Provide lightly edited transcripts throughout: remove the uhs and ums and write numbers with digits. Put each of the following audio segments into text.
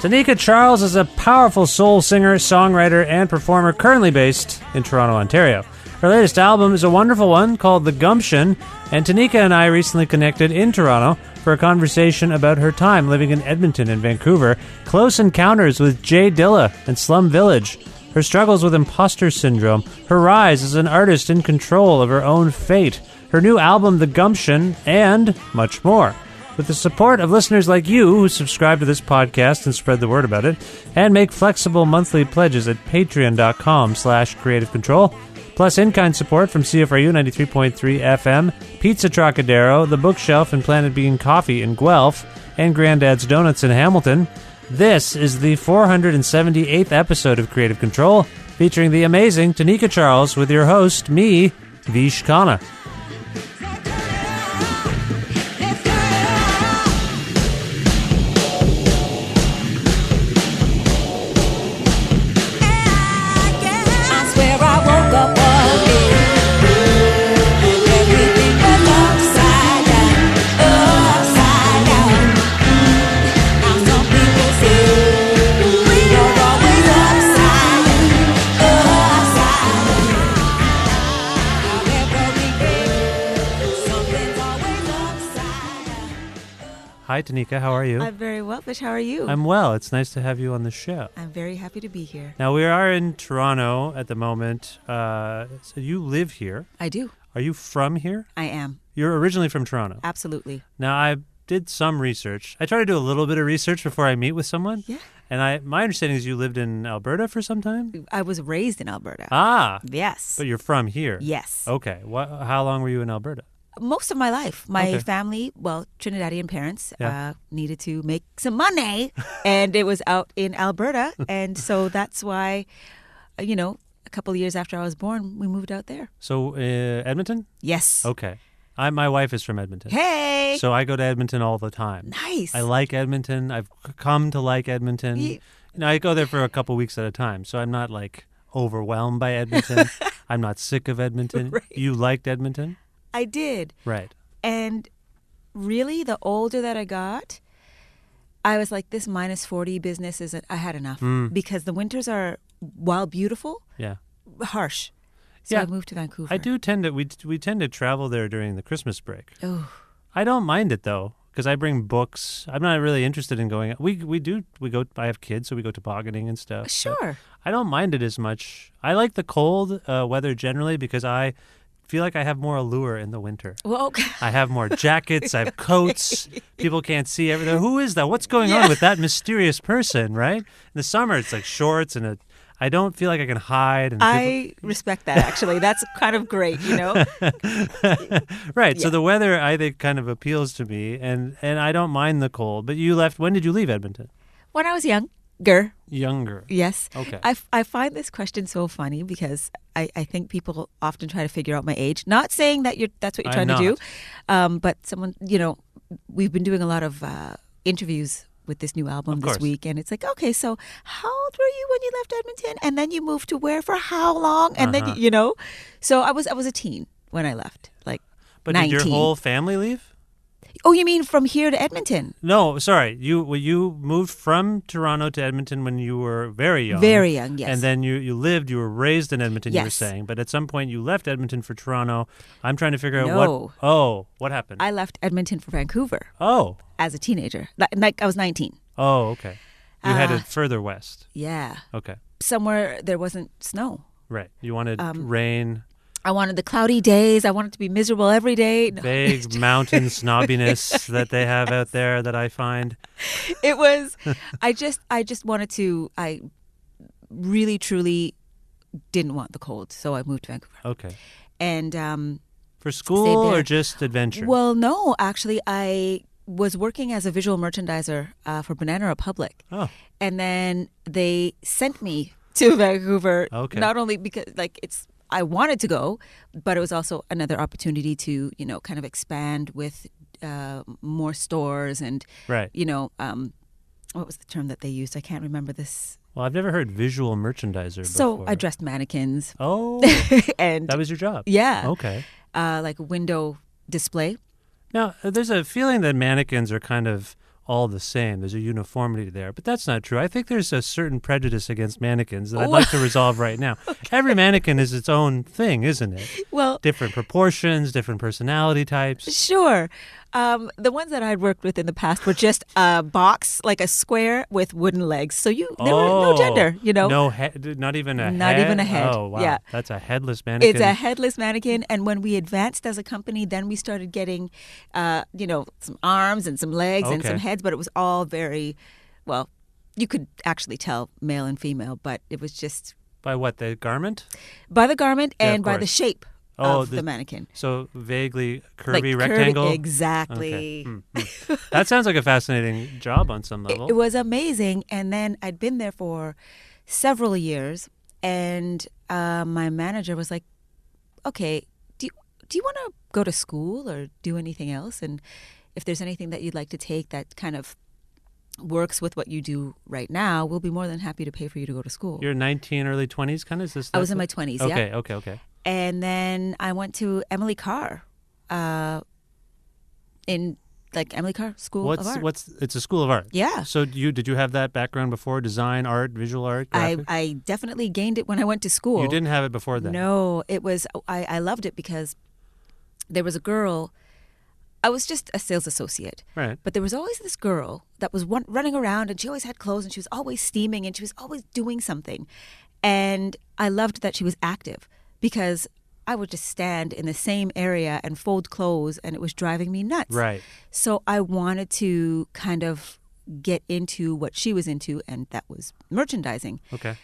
Tanika Charles is a powerful soul singer, songwriter, and performer currently based in Toronto, Ontario. Her latest album is a wonderful one called The Gumption, and Tanika and I recently connected in Toronto for a conversation about her time living in Edmonton and Vancouver, close encounters with Dilla and Slum Village, her struggles with imposter syndrome, her rise as an artist in control of her own fate, her new album The Gumption, and much more. With the support of listeners like you who subscribe to this podcast and spread the word about it, and make flexible monthly pledges at patreon.com/creativecontrol, plus in-kind support from CFRU 93.3 FM, Pizza Trokadero, The Bookshelf and Planet Bean Coffee in Guelph, and Grandad's Donuts in Hamilton, this is the 478th episode of Creative Control, featuring the amazing Tanika Charles with your host, me, Vish Khanna. Hi, Tanika. How are you? I'm very well, Fish. How are you? I'm well. It's nice to have you on the show. I'm very happy to be here. Now, we are in Toronto at the moment. So you live here. I do. Are you from here? I am. You're originally from Toronto. Absolutely. Now, I did some research. I try to do a little bit of research before I meet with someone. Yeah. And my understanding is you lived in Alberta for some time? I was raised in Alberta. Ah. Yes. But you're from here? Yes. Okay. How long were you in Alberta? Most of my life. My Okay. family, Trinidadian parents, Yeah. needed to make some money, and it was out in Alberta. And so that's why, a couple of years after I was born, we moved out there. So, Edmonton? Yes. Okay. My wife is from Edmonton. Hey! So I go to Edmonton all the time. Nice. I like Edmonton. I've come to like Edmonton. I go there for a couple weeks at a time, so I'm not overwhelmed by Edmonton. I'm not sick of Edmonton. Right. You liked Edmonton? I did. Right. And really, the older that I got, I was like, this minus 40 business I had enough. Because the winters are, while beautiful, Yeah. harsh. So Yeah. I moved to Vancouver. I do tend to, we tend to travel there during the Christmas break. Oh, I don't mind it though, because I bring books. I'm not really interested in going. We go. I have kids, so we go tobogganing and stuff. but sure. I don't mind it as much. I like the cold weather generally because I feel like I have more allure in the winter. Well, okay. I have more jackets. I have coats. People can't see everything. Who is that? What's going on with that mysterious person, right? In the summer, it's like shorts and I don't feel like I can hide. And I respect that, actually. That's kind of great, Right. Yeah. So the weather, I think, kind of appeals to me, and I don't mind the cold. But you left. When did you leave Edmonton? When I was younger. Younger. Yes. Okay. I find this question so funny because I think people often try to figure out my age. Not saying that that's what you're trying to do. But someone, we've been doing a lot of interviews with this new album Of this course. week. And it's like, okay, so how old were you when you left Edmonton? And then you moved to where for how long? And then, So I was a teen when I left, like But 19. did your whole family leave? Oh, you mean from here to Edmonton? No, sorry. You moved from Toronto to Edmonton when you were very young. Very young, yes. And then you were raised in Edmonton, you were Yes. saying. But at some point you left Edmonton for Toronto. I'm trying to figure out No. what happened? I left Edmonton for Vancouver Oh. as a teenager. Like I was 19. Oh, okay. You headed further west. Yeah. Okay. Somewhere there wasn't snow. Right. You wanted rain, I wanted the cloudy days. I wanted to be miserable every day. No. big mountain snobbiness that they have out there that I find. It was, I just wanted to, I really, truly didn't want the cold. So I moved to Vancouver. Okay. And, For Stayed school there. or just adventure? well, no, actually, I was working as a visual merchandiser for Banana Republic. Oh. And then they sent me to Vancouver, Okay. not only because, I wanted to go, but it was also another opportunity to, kind of expand with more stores and, Right. what was the term that they used? I can't remember this. Well, I've never heard visual merchandiser So before. I dressed mannequins. Oh. And That was your job? yeah, Okay. like a window display. Now, there's a feeling that mannequins are kind of all the same. There's a uniformity there. But that's not true. I think there's a certain prejudice against mannequins that I'd like to resolve right now. Okay. Every mannequin is its own thing, isn't it? Well, different proportions, different personality types. Sure. The ones that I'd worked with in the past were just a box, like a square with wooden legs. So there were no gender, No head, not even a head? Not even a head. Oh, wow. Yeah. That's a headless mannequin. It's a headless mannequin. And when we advanced as a company, then we started getting, some arms and some legs and some heads. But it was all very, well, you could actually tell male and female, but it was just... By what, the garment? By the garment and by the shape. Of the mannequin. So vaguely curvy rectangle? Exactly. Okay. That sounds like a fascinating job on some level. It was amazing. And then I'd been there for several years, and my manager was like, okay, do you want to go to school or do anything else? And if there's anything that you'd like to take that kind of works with what you do right now, we'll be more than happy to pay for you to go to school. You're 19, early 20s kind of? I was in my 20s, yeah. Okay. And then I went to Emily Carr, in Emily Carr School of Art. It's a school of art? Yeah. So did you have that background before? Design, art, visual art, graphics? I definitely gained it when I went to school. You didn't have it before then? No, it was, I loved it because there was a girl, I was just a sales associate. Right. But there was always this girl that was running around, and she always had clothes, and she was always steaming, and she was always doing something. And I loved that she was active, because I would just stand in the same area and fold clothes, and it was driving me nuts. Right. So I wanted to kind of get into what she was into, and that was merchandising. Okay.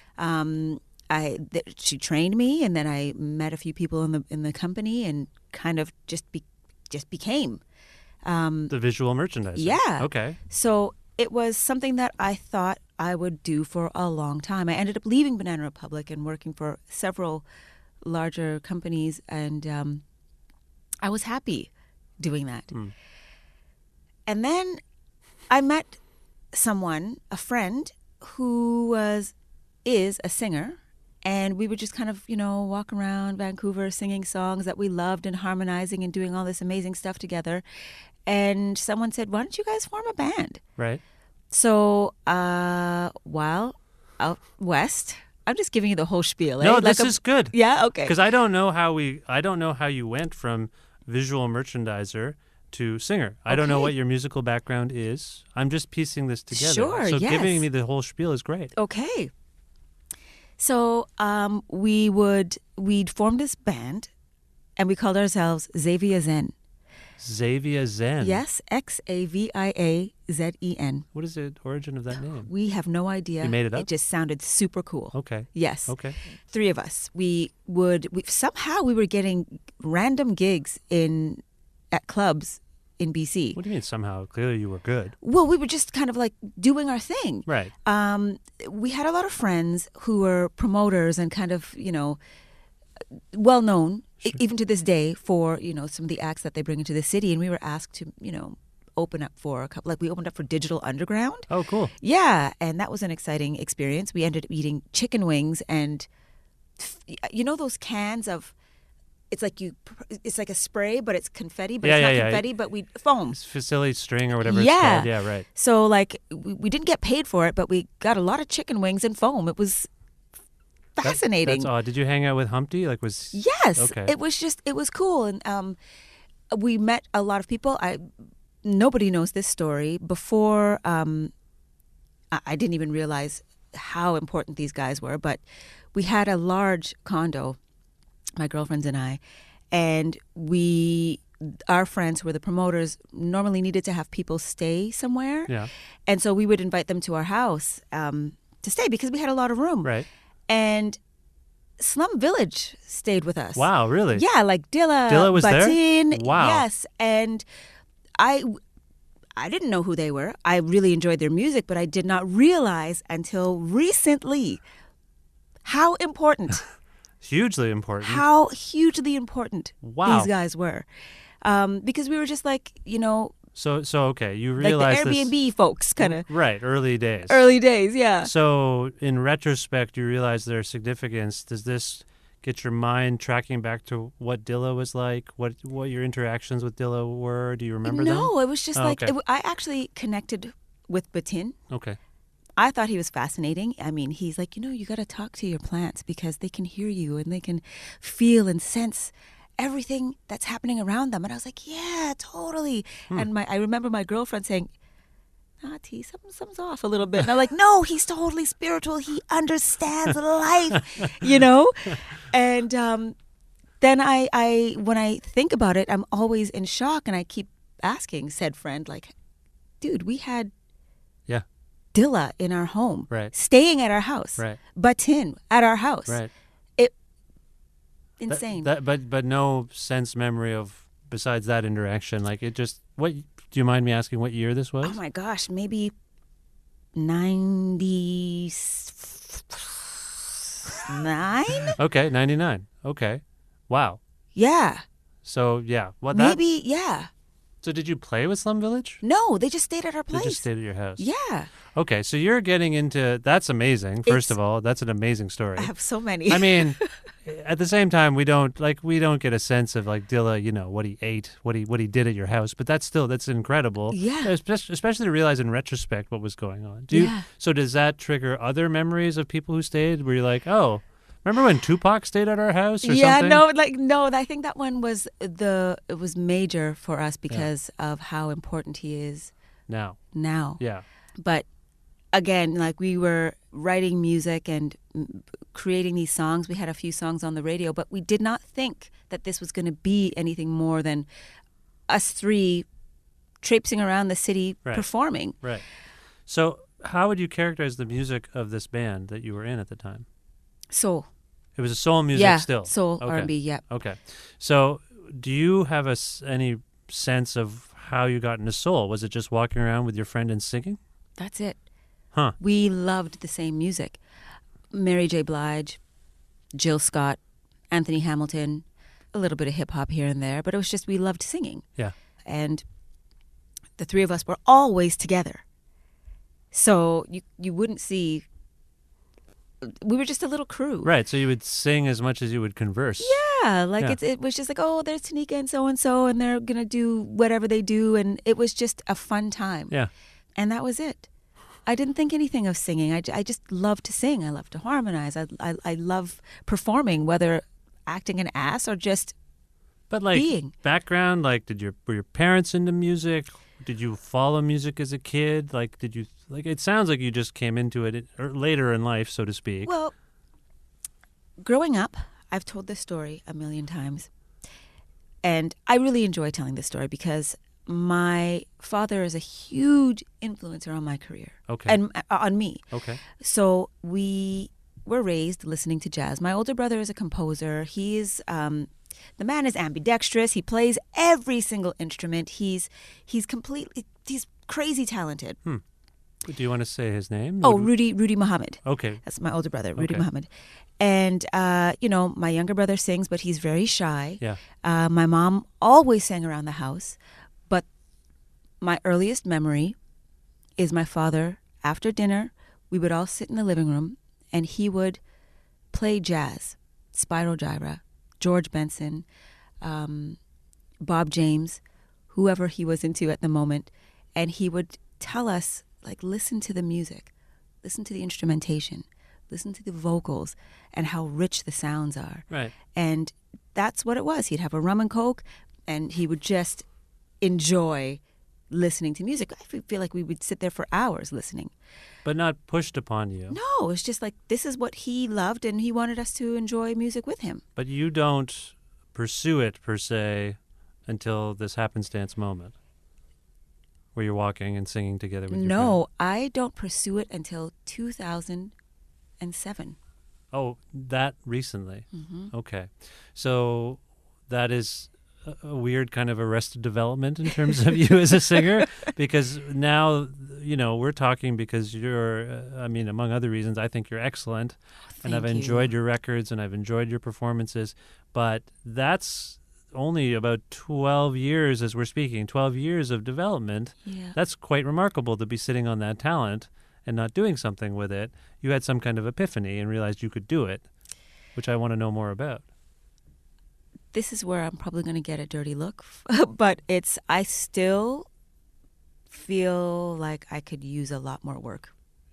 She trained me, and then I met a few people in the company, and kind of just became the visual merchandiser. Yeah. Okay. So it was something that I thought I would do for a long time. I ended up leaving Banana Republic and working for several larger companies, and I was happy doing that. And then I met a friend who is a singer, and we would just kind of walk around Vancouver singing songs that we loved and harmonizing and doing all this amazing stuff together. And someone said, why don't you guys form a band? Right. So while out west, I'm just giving you the whole spiel. No, this is good. Yeah, okay. Because I don't know how you went from visual merchandiser to singer. I don't know what your musical background is. I'm just piecing this together. Sure, so yes. giving me the whole spiel is great. Okay. So we'd formed this band, and we called ourselves Xavier Zen. Xavier Zen. Yes, Xaviazen. What is the origin of that name? We have no idea. You made it up? It just sounded super cool. Okay. Yes. Okay. 3 of us. We were getting random gigs at clubs in BC. What do you mean somehow? Clearly you were good. Well, we were just kind of doing our thing. Right. We had a lot of friends who were promoters and kind of, well known, Sure. even to this day, for, some of the acts that they bring into the city. And we were asked to, open up for a couple, we opened up for Digital Underground. Oh, cool. Yeah. And that was an exciting experience. We ended up eating chicken wings and, those cans of, it's like a spray, but it's confetti, but it's not confetti, but foam. It's facility string or whatever it's called. Yeah, right. So we didn't get paid for it, but we got a lot of chicken wings and foam. It was fascinating. That's odd. Did you hang out with Humpty? Yes. Okay. It was cool. And we met a lot of people. Nobody knows this story. Before, I didn't even realize how important these guys were, but we had a large condo, my girlfriends and I, and our friends who were the promoters normally needed to have people stay somewhere. Yeah. And so we would invite them to our house to stay because we had a lot of room. Right. And Slum Village stayed with us. Wow, really? Yeah, like Dilla. Dilla was Batin, there? Wow. Yes. And I didn't know who they were. I really enjoyed their music, but I did not realize until recently how important Hugely important. How hugely important Wow. these guys were. Because we were just So okay, you realize the Airbnb folks, kind of. Right, early days. Early days, yeah. So in retrospect, you realize their significance. Does this get your mind tracking back to what Dilla was like, what your interactions with Dilla were? Do you remember them? No, it was just okay. I actually connected with Batin. Okay. I thought he was fascinating. I mean, he's like, you got to talk to your plants because they can hear you and they can feel and sense everything that's happening around them. And I was like, yeah, totally. And I remember my girlfriend saying, T, something's off a little bit. And I'm like, no, he's totally spiritual. He understands life, And then I when I think about it, I'm always in shock. And I keep asking said friend, like, dude, we had Dilla in our home, right, staying at our house, right, Batin at our house, right. Insane. But no sense memory of besides that interaction. Like it just what. Do you mind me asking what year this was? Oh my gosh, maybe 99. Okay, 99. Okay, wow. Yeah. So yeah, maybe yeah. So did you play with Slum Village? No, they just stayed at our place. They just stayed at your house. Yeah. Okay, so you're getting into that's amazing. First of all, that's an amazing story. I have so many. I mean, at the same time, we don't get a sense of like Dilla, what he ate, what he did at your house. But that's incredible. Yeah. Especially to realize in retrospect what was going on. So does that trigger other memories of people who stayed? Where you're like, oh. Remember when Tupac stayed at our house or something? Yeah, no, I think that one was it was major for us because of how important he is now. Yeah. But again, like we were writing music and creating these songs. We had a few songs on the radio, but we did not think that this was going to be anything more than us three traipsing around the city performing. Right. So how would you characterize the music of this band that you were in at the time? Soul. It was a soul music still? Soul, okay. R&B, yeah. Okay. So do you have any sense of how you got into soul? Was it just walking around with your friend and singing? That's it. Huh. We loved the same music. Mary J. Blige, Jill Scott, Anthony Hamilton, a little bit of hip-hop here and there, but it was just we loved singing. Yeah. And the three of us were always together. So you wouldn't see... We were just a little crew. Right, so you would sing as much as you would converse. Yeah, it was just like, oh, there's Tanika and so, and they're going to do whatever they do, and it was just a fun time. Yeah. And that was it. I didn't think anything of singing. I just love to sing. I love to harmonize. I love performing, whether acting an ass or just being. Background, were your parents into music? Did you follow music as a kid? It sounds like you just came into it later in life, so to speak. Well, growing up, I've told this story a million times. And I really enjoy telling this story because my father is a huge influencer on my career. Okay. And on me. Okay. So we were raised listening to jazz. My older brother is a composer. He's... the man is ambidextrous. He plays every single instrument. He's crazy talented. Do you want to say his name? Oh, Rudy Muhammad. Okay. That's my older brother, Rudy Muhammad. And, my younger brother sings, but he's very shy. Yeah. My mom always sang around the house. But my earliest memory is my father, after dinner, we would all sit in the living room, and he would play jazz, Spiral Gyra, George Benson, Bob James, whoever he was into at the moment. And he would tell us, listen to the music, listen to the instrumentation, listen to the vocals and how rich the sounds are. Right. And that's what it was. He'd have a rum and coke and he would just enjoy listening to music. I feel like we would sit there for hours listening. But not pushed upon you. No, it's just this is what he loved and he wanted us to enjoy music with him. But you don't pursue it, per se, until this happenstance moment where you're walking and singing together with your friend. No, I don't pursue it until 2007. Oh, that recently? Mm-hmm. Okay. So that is a weird kind of arrested development in terms of you as a singer, because now, we're talking because you're, among other reasons, I think you're excellent. And I've enjoyed your records and I've enjoyed your performances. But that's only about 12 years as we're speaking, 12 years of development. Yeah. That's quite remarkable to be sitting on that talent and not doing something with it. You had some kind of epiphany and realized you could do it. which I want to know more about. This is where I'm probably going to get a dirty look, but I still feel like I could use a lot more work.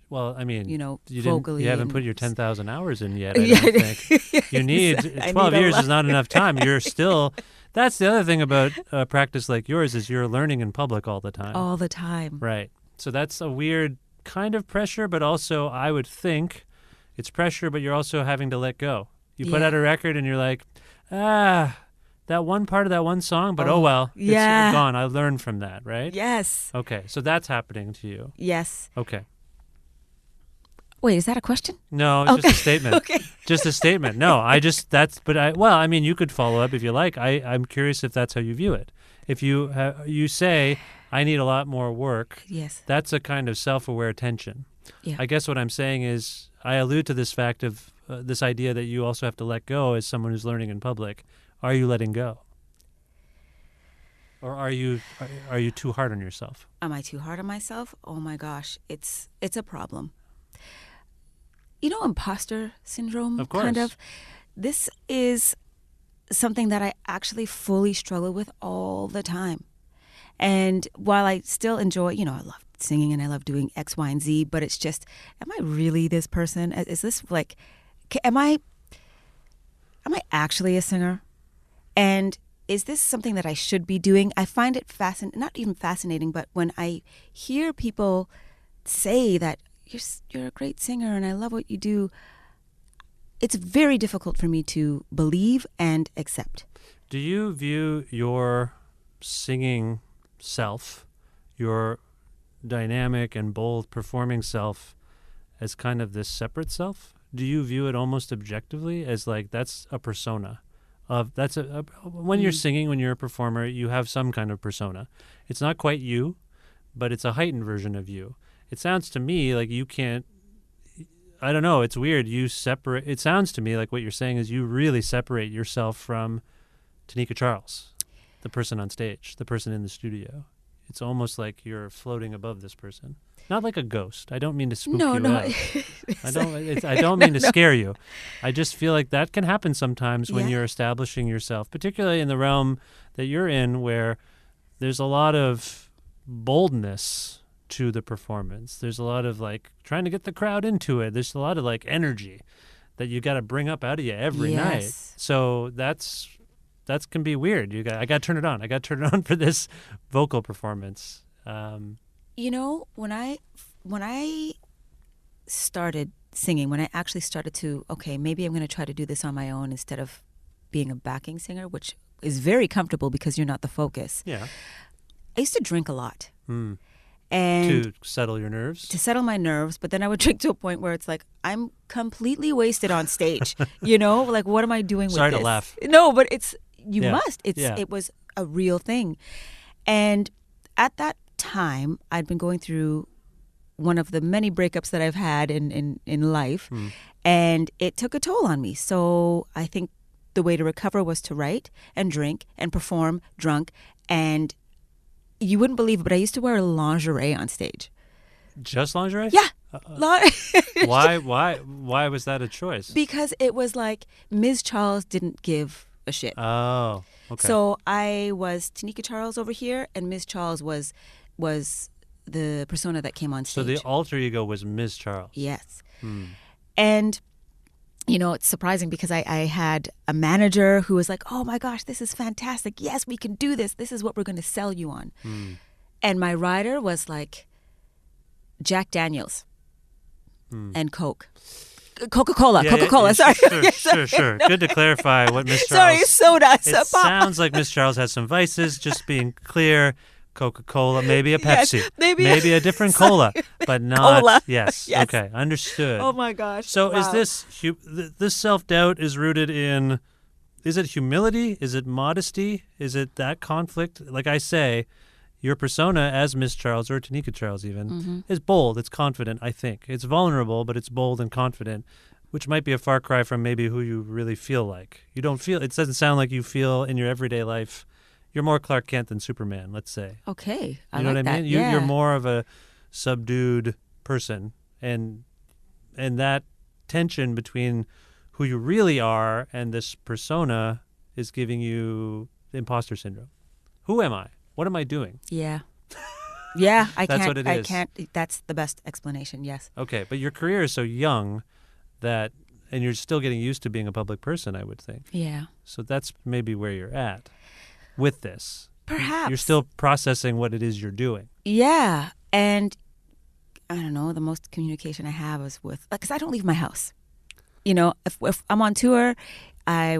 Well, I mean, vocally. You haven't put your 10,000 hours in yet, I don't think. You need, 12 years is not enough time. You're still, that's the other thing about a practice like yours is you're learning in public all the time. All the time. Right. So that's a weird kind of pressure, but also I would think it's pressure, but you're also having to let go. You put out a record and you're like, that one part of that one song, but oh well, it's gone. I learned from that, right? Yes. Okay, so that's happening to you. Yes. Okay. Wait, is that a question? No, it's just a statement. Okay. Just a statement. No, you could follow up if you like. I'm curious if that's how you view it. If you say, I need a lot more work, yes, that's a kind of self-aware tension. Yeah. I guess what I'm saying is I allude to this fact of this idea that you also have to let go as someone who's learning in public. Are you letting go? Or are you too hard on yourself? Am I too hard on myself? Oh my gosh, it's a problem. Imposter syndrome, of course. Kind of. This is something that I actually fully struggle with all the time. And while I still enjoy, I love singing and I love doing X, Y, and Z, but it's just, am I really this person? Is this like, am I actually a singer? And is this something that I should be doing? I find it not even fascinating, but when I hear people say that you're a great singer and I love what you do, it's very difficult for me to believe and accept. Do you view your singing self, your dynamic and bold performing self, as kind of this separate self? Do you view it almost objectively as like that's a persona? When you're singing, when you're a performer, you have some kind of persona. It's not quite you, but it's a heightened version of you. It sounds to me like you can't, I don't know, it's weird. It sounds to me like what you're saying is you really separate yourself from Tanika Charles, the person on stage, the person in the studio. It's almost like you're floating above this person. Not like a ghost. I don't mean to spook you out. I don't mean to scare you. I just feel like that can happen sometimes when you're establishing yourself, particularly in the realm that you're in where there's a lot of boldness to the performance. There's a lot of like trying to get the crowd into it. There's a lot of like energy that you got to bring up out of you every night. So that can be weird. I got to turn it on. I got to turn it on for this vocal performance. When I started singing, when I actually started to, okay, maybe I'm going to try to do this on my own instead of being a backing singer, which is very comfortable because you're not the focus. Yeah. I used to drink a lot. And to settle your nerves? To settle my nerves, but then I would drink to a point where it's like, I'm completely wasted on stage. Like, what am I doing with this? Sorry to laugh. No, but must. It was a real thing. And at that time, I'd been going through one of the many breakups that I've had in life, and it took a toll on me. So I think the way to recover was to write and drink and perform drunk. And you wouldn't believe it, but I used to wear lingerie on stage. Just lingerie? Yeah. Why was that a choice? Because it was like Ms. Charles didn't give a shit. Oh, okay. So I was Tanika Charles over here, and Ms. Charles was the persona that came on stage. So the alter ego was Ms. Charles. Yes. And it's surprising because I had a manager who was like, oh my gosh, this is fantastic. Yes, we can do this. This is what we're going to sell you on. And my rider was like Jack Daniels and Coke. Coca-Cola. Sorry. Sure. Good to clarify what Miss Charles... Sorry, soda. It sounds like Miss Charles has some vices, just being clear. Coca-Cola, maybe a Pepsi, maybe a different cola, but not cola. Yes. Okay, understood. Oh my gosh. So wow. Is this self-doubt is rooted in, is it humility? Is it modesty? Is it that conflict? Like I say, your persona as Miss Charles or Tanika Charles even is bold, it's confident, I think. It's vulnerable, but it's bold and confident, which might be a far cry from maybe who you really feel like. It doesn't sound like you feel in your everyday life. You're more Clark Kent than Superman, let's say. Okay, you know like what I mean? That. You're more of a subdued person, and that tension between who you really are, and this persona is giving you imposter syndrome. Who am I? What am I doing? Yeah. Yeah, That's what it is. I can't. That's the best explanation. Yes. Okay, but your career is so young that, and you're still getting used to being a public person, I would think. Yeah. So that's maybe where you're at with this. Perhaps. You're still processing what it is you're doing. Yeah. And I don't know, the most communication I have is with, because I don't leave my house. You know, if I'm on tour, I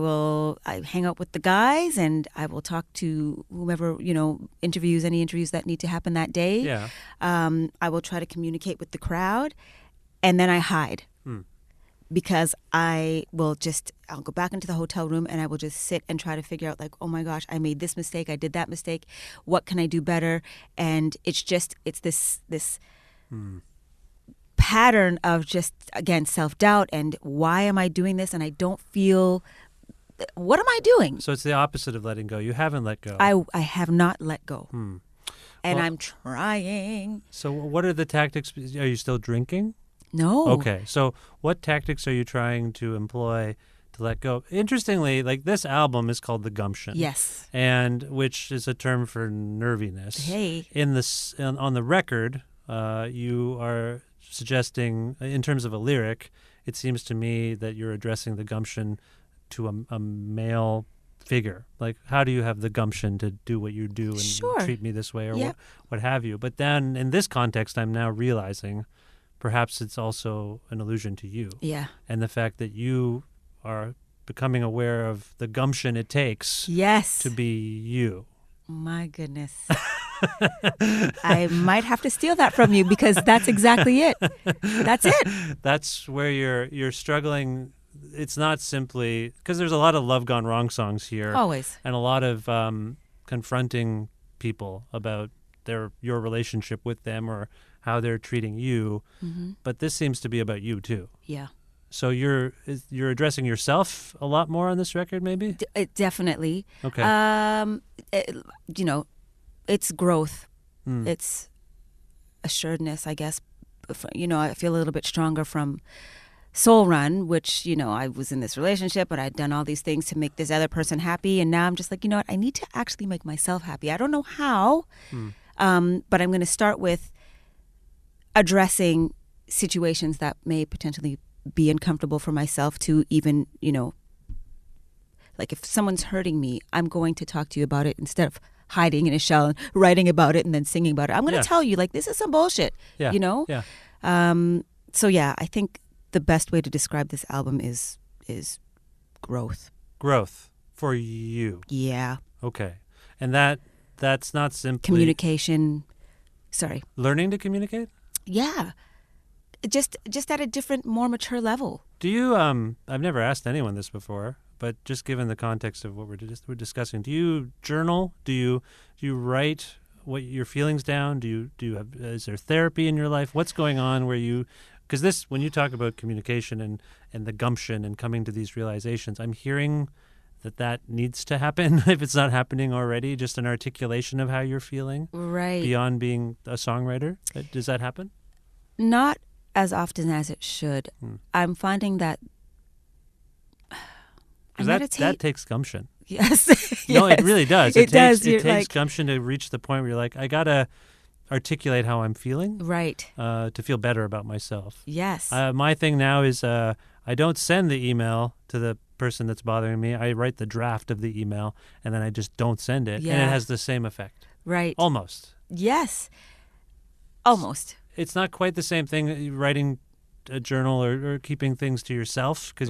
hang out with the guys and I will talk to whomever, you know, any interviews that need to happen that day. Yeah. I will try to communicate with the crowd, and then I hide. Because I'll go back into the hotel room and I will just sit and try to figure out, like, oh my gosh, I made this mistake, I did that mistake, what can I do better? And it's this pattern of just, again, self-doubt and why am I doing this and I don't feel, what am I doing? So it's the opposite of letting go. You haven't let go. I have not let go. And Well, I'm trying. So what are the tactics? Are you still drinking? No. Okay. So what tactics are you trying to employ to let go? Interestingly, like this album is called The Gumption. Yes. And which is a term for nerviness. Hey. On the record, you are suggesting, in terms of a lyric, it seems to me that you're addressing the gumption to a male figure. Like, how do you have the gumption to do what you do and Sure. treat me this way or Yep. what have you? But then in this context, I'm now realizing perhaps it's also an allusion to you. Yeah. And the fact that you are becoming aware of the gumption it takes Yes. to be you. My goodness. I might have to steal that from you because that's exactly it. That's it. That's where you're struggling. It's not simply because there's a lot of love gone wrong songs here. Always. And a lot of confronting people about your relationship with them or how they're treating you. Mm-hmm. But this seems to be about you too. Yeah. So you're addressing yourself a lot more on this record, maybe? Definitely. Okay. It's growth. It's assuredness, I guess. I feel a little bit stronger from Soul Run, which, I was in this relationship, but I'd done all these things to make this other person happy. And now I'm just like, you know what? I need to actually make myself happy. I don't know how, but I'm going to start with addressing situations that may potentially be uncomfortable for myself to even, like if someone's hurting me, I'm going to talk to you about it instead of hiding in a shell and writing about it and then singing about it. I'm going to tell you, like, this is some bullshit, Yeah. Yeah. So yeah, I think the best way to describe this album is growth. Growth for you. Yeah. Okay. And that's not simply Communication. Sorry. learning to communicate? Yeah. Just at a different, more mature level. Do you I've never asked anyone this before, but just given the context of what we're discussing, do you journal? Do you write what your feelings down? Is there therapy in your life? What's going on because when you talk about communication and the gumption and coming to these realizations, I'm hearing that needs to happen if it's not happening already, just an articulation of how you're feeling. Right. Beyond being a songwriter. Does that happen? Not as often as it should. I'm finding that I meditate. That takes gumption. Yes. No, it really does. It does. It takes gumption to reach the point where you're like, I got to articulate how I'm feeling. Right. To feel better about myself. Yes. My thing now is I don't send the email to the person that's bothering me. I write the draft of the email, and then I just don't send it. Yeah. And it has the same effect. Right. Almost. Yes. Almost. It's not quite the same thing writing a journal or keeping things to yourself because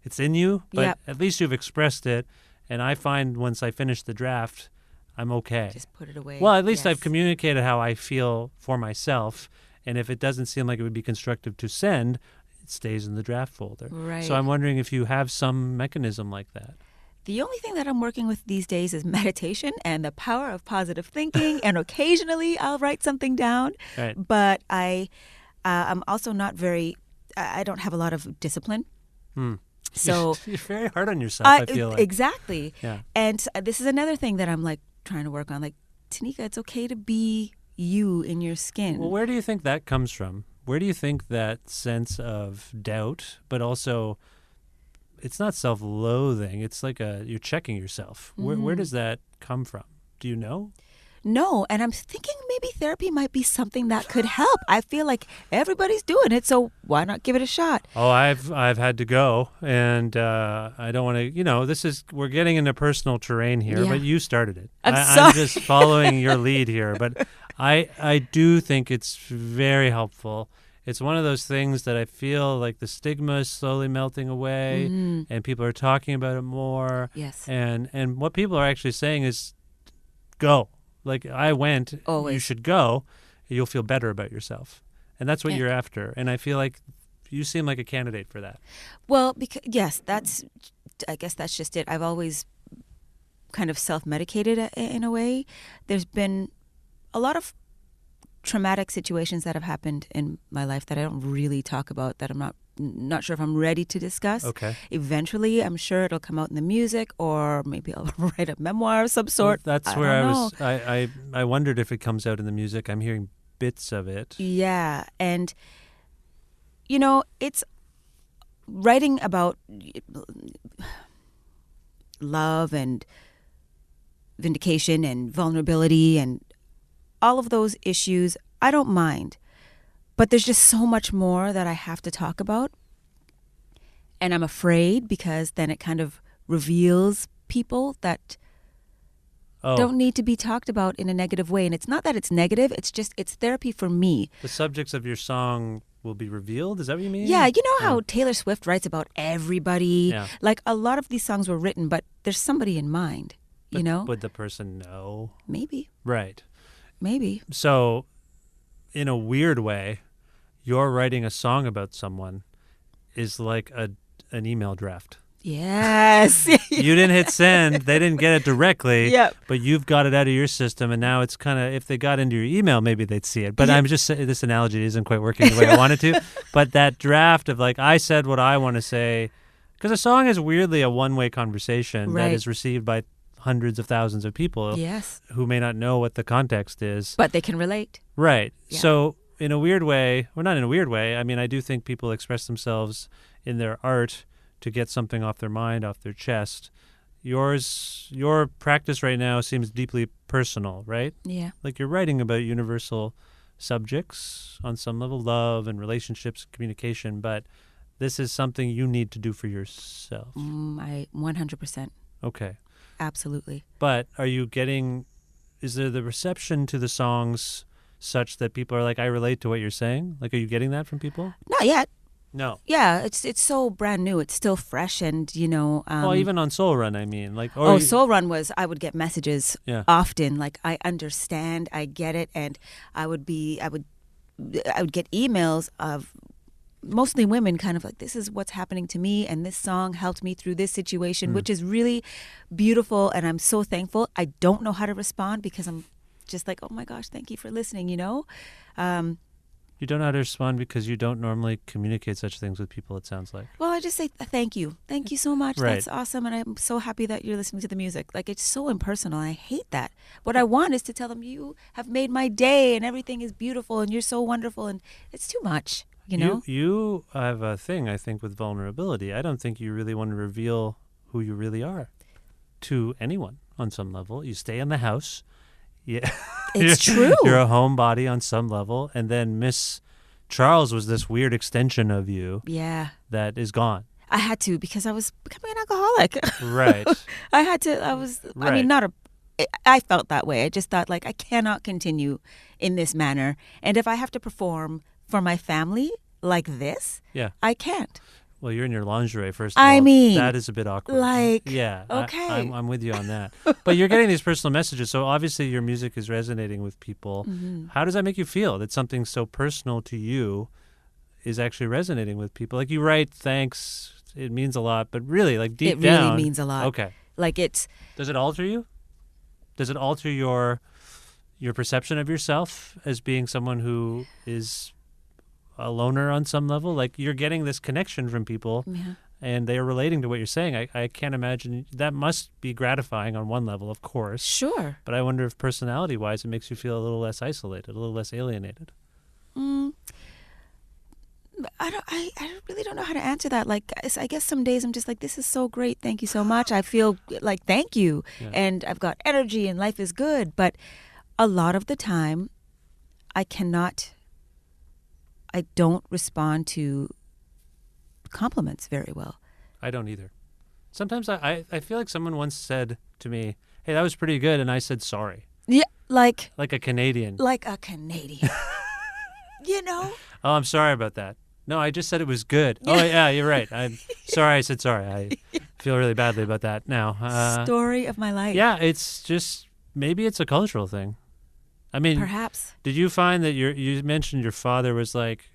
it's in you, but at least you've expressed it. And I find once I finish the draft, I'm okay. Just put it away. Well, at least I've communicated how I feel for myself. And if it doesn't seem like it would be constructive to send, it stays in the draft folder. Right. So I'm wondering if you have some mechanism like that. The only thing that I'm working with these days is meditation and the power of positive thinking. And occasionally I'll write something down. Right. But I'm also not I don't have a lot of discipline. So You're very hard on yourself, I feel like. Exactly. Yeah. And this is another thing that I'm like trying to work on. Like, Tanika, it's okay to be you in your skin. Well, where do you think that comes from? Where do you think that sense of doubt, but also it's not self-loathing. It's like you're checking yourself. Where does that come from? Do you know? No, and I'm thinking maybe therapy might be something that could help. I feel like everybody's doing it, so why not give it a shot? Oh, I've had to go, and I don't want to. We're getting into personal terrain here, but you started it. I'm just following your lead here, but I do think it's very helpful. It's one of those things that I feel like the stigma is slowly melting away, and people are talking about it more. Yes, and what people are actually saying is, go. Like, I went, always. You should go, you'll feel better about yourself. And that's what you're after. And I feel like you seem like a candidate for that. Well, yes, I guess that's just it. I've always kind of self-medicated in a way. There's been a lot of traumatic situations that have happened in my life that I don't really talk about, that I'm not sure if I'm ready to discuss. Okay. Eventually, I'm sure it'll come out in the music, or maybe I'll write a memoir of some sort. Well, that's where I wondered if it comes out in the music. I'm hearing bits of it. Yeah. And, it's writing about love and vindication and vulnerability and all of those issues. I don't mind. But there's just so much more that I have to talk about. And I'm afraid, because then it kind of reveals people that don't need to be talked about in a negative way. And it's not that it's negative. It's therapy for me. The subjects of your song will be revealed? Is that what you mean? Yeah. You know how Taylor Swift writes about everybody? Yeah. Like, a lot of these songs were written, but there's somebody in mind, Would the person know? Maybe. Right. Maybe. So, in a weird way, you're writing a song about someone is like an email draft. Yes. You didn't hit send. They didn't get it directly. Yep. But you've got it out of your system, and now it's kind of, if they got into your email, maybe they'd see it. But I'm just saying, this analogy isn't quite working the way I wanted to. But that draft of, like, I said what I want to say, because a song is weirdly a one-way conversation that is received by hundreds of thousands of people who may not know what the context is. But they can relate. Right. Yeah. So in a weird way, well, not in a weird way, I mean, I do think people express themselves in their art to get something off their mind, off their chest. Your practice right now seems deeply personal, right? Yeah. Like, you're writing about universal subjects on some level, love and relationships, communication, but this is something you need to do for yourself. I 100%. Okay. Absolutely. But is there the reception to the songs such that people are like, I relate to what you're saying? Like, are you getting that from people? Not yet. No. Yeah, it's so brand new. It's still fresh, and well, even on Soul Run, I mean, like. Soul Run I would get messages often. Like, I understand, I get it, and I would get emails of mostly women, kind of like, this is what's happening to me, and this song helped me through this situation, which is really beautiful, and I'm so thankful. I don't know how to respond, because I'm just like, oh my gosh, thank you for listening. You don't know how to respond because you don't normally communicate such things with people, it sounds like. Well, I just say thank you. Thank you so much. Right. That's awesome. And I'm so happy that you're listening to the music. Like, it's so impersonal. I hate that. What I want is to tell them, you have made my day and everything is beautiful and you're so wonderful. And it's too much, You have a thing, I think, with vulnerability. I don't think you really want to reveal who you really are to anyone on some level. You stay in the house. Yeah. It's true. You're a homebody on some level. And then Miss Charles was this weird extension of you. Yeah. That is gone. I had to, because I was becoming an alcoholic. Right. I felt that way. I just thought, like, I cannot continue in this manner. And if I have to perform for my family like this, I can't. Well, you're in your lingerie, first of all. I mean, that is a bit awkward. Like, yeah, okay. I'm with you on that. But you're getting these personal messages, so obviously your music is resonating with people. Mm-hmm. How does that make you feel, that something so personal to you is actually resonating with people? Like, you write, thanks, it means a lot, but really, like, deep down... It really means a lot. Okay. Like, it's... Does it alter you? Does it alter your perception of yourself as being someone who is a loner on some level? Like, you're getting this connection from people and they are relating to what you're saying. I can't imagine. That must be gratifying on one level, of course. Sure. But I wonder if personality-wise it makes you feel a little less isolated, a little less alienated. I I really don't know how to answer that. Like, I guess some days I'm just like, this is so great. Thank you so much. I feel like, thank you. Yeah. And I've got energy and life is good. But a lot of the time, I don't respond to compliments very well. I don't either. Sometimes I feel like someone once said to me, hey, that was pretty good. And I said, sorry. Yeah, like a Canadian. Like a Canadian. You know? Oh, I'm sorry about that. No, I just said it was good. Oh, yeah, you're right. I'm sorry I said sorry. I feel really badly about that now. Story of my life. Yeah, it's just, maybe it's a cultural thing. I mean, perhaps. Did you find that you mentioned your father was like,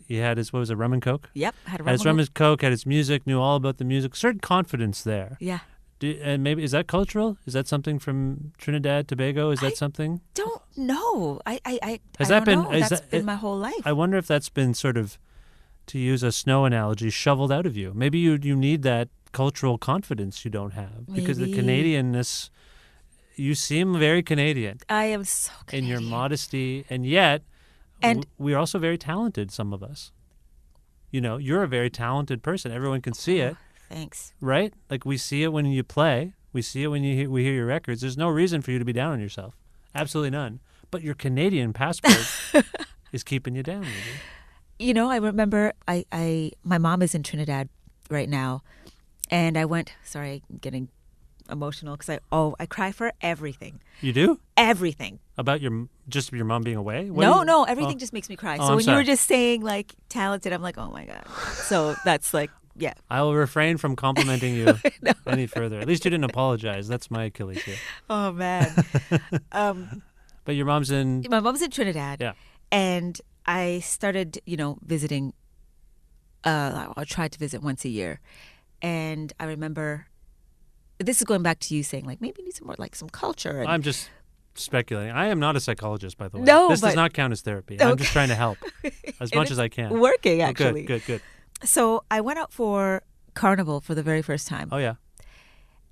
he had his, what was it, rum and coke? Yep, had his rum and coke, had his music, knew all about the music, certain confidence there. Yeah. And maybe, is that cultural? Is that something from Trinidad, Tobago? Is that something? Don't know. Has that been? That's been my whole life. I wonder if that's been sort of, to use a snow analogy, shoveled out of you. Maybe you need that cultural confidence you don't have. Maybe. Because the Canadianness, you seem very Canadian. I am so Canadian. In your modesty, and yet, we're also very talented, some of us. You know, you're a very talented person. Everyone can see it. Thanks. Right? Like, we see it when you play. We see it when we hear your records. There's no reason for you to be down on yourself. Absolutely none. But your Canadian passport is keeping you down, maybe. You know, I remember my mom is in Trinidad right now, and I went, sorry, I'm getting emotional because I cry for everything. You do? Everything. About your mom being away? No, everything just makes me cry. So when sorry. you were just saying like talented, I'm like, oh my God. So that's like, yeah. I will refrain from complimenting you any further. At least you didn't apologize. That's my Achilles heel. Oh man. But your mom's in... My mom's in Trinidad. Yeah. And I started, visiting. I tried to visit once a year. And I remember, this is going back to you saying, like, maybe you need some more, like, some culture. And I'm just speculating. I am not a psychologist, by the way. No, this does not count as therapy. Okay. I'm just trying to help as much as I can. Working, actually. Good. So I went out for Carnival for the very first time. Oh, yeah.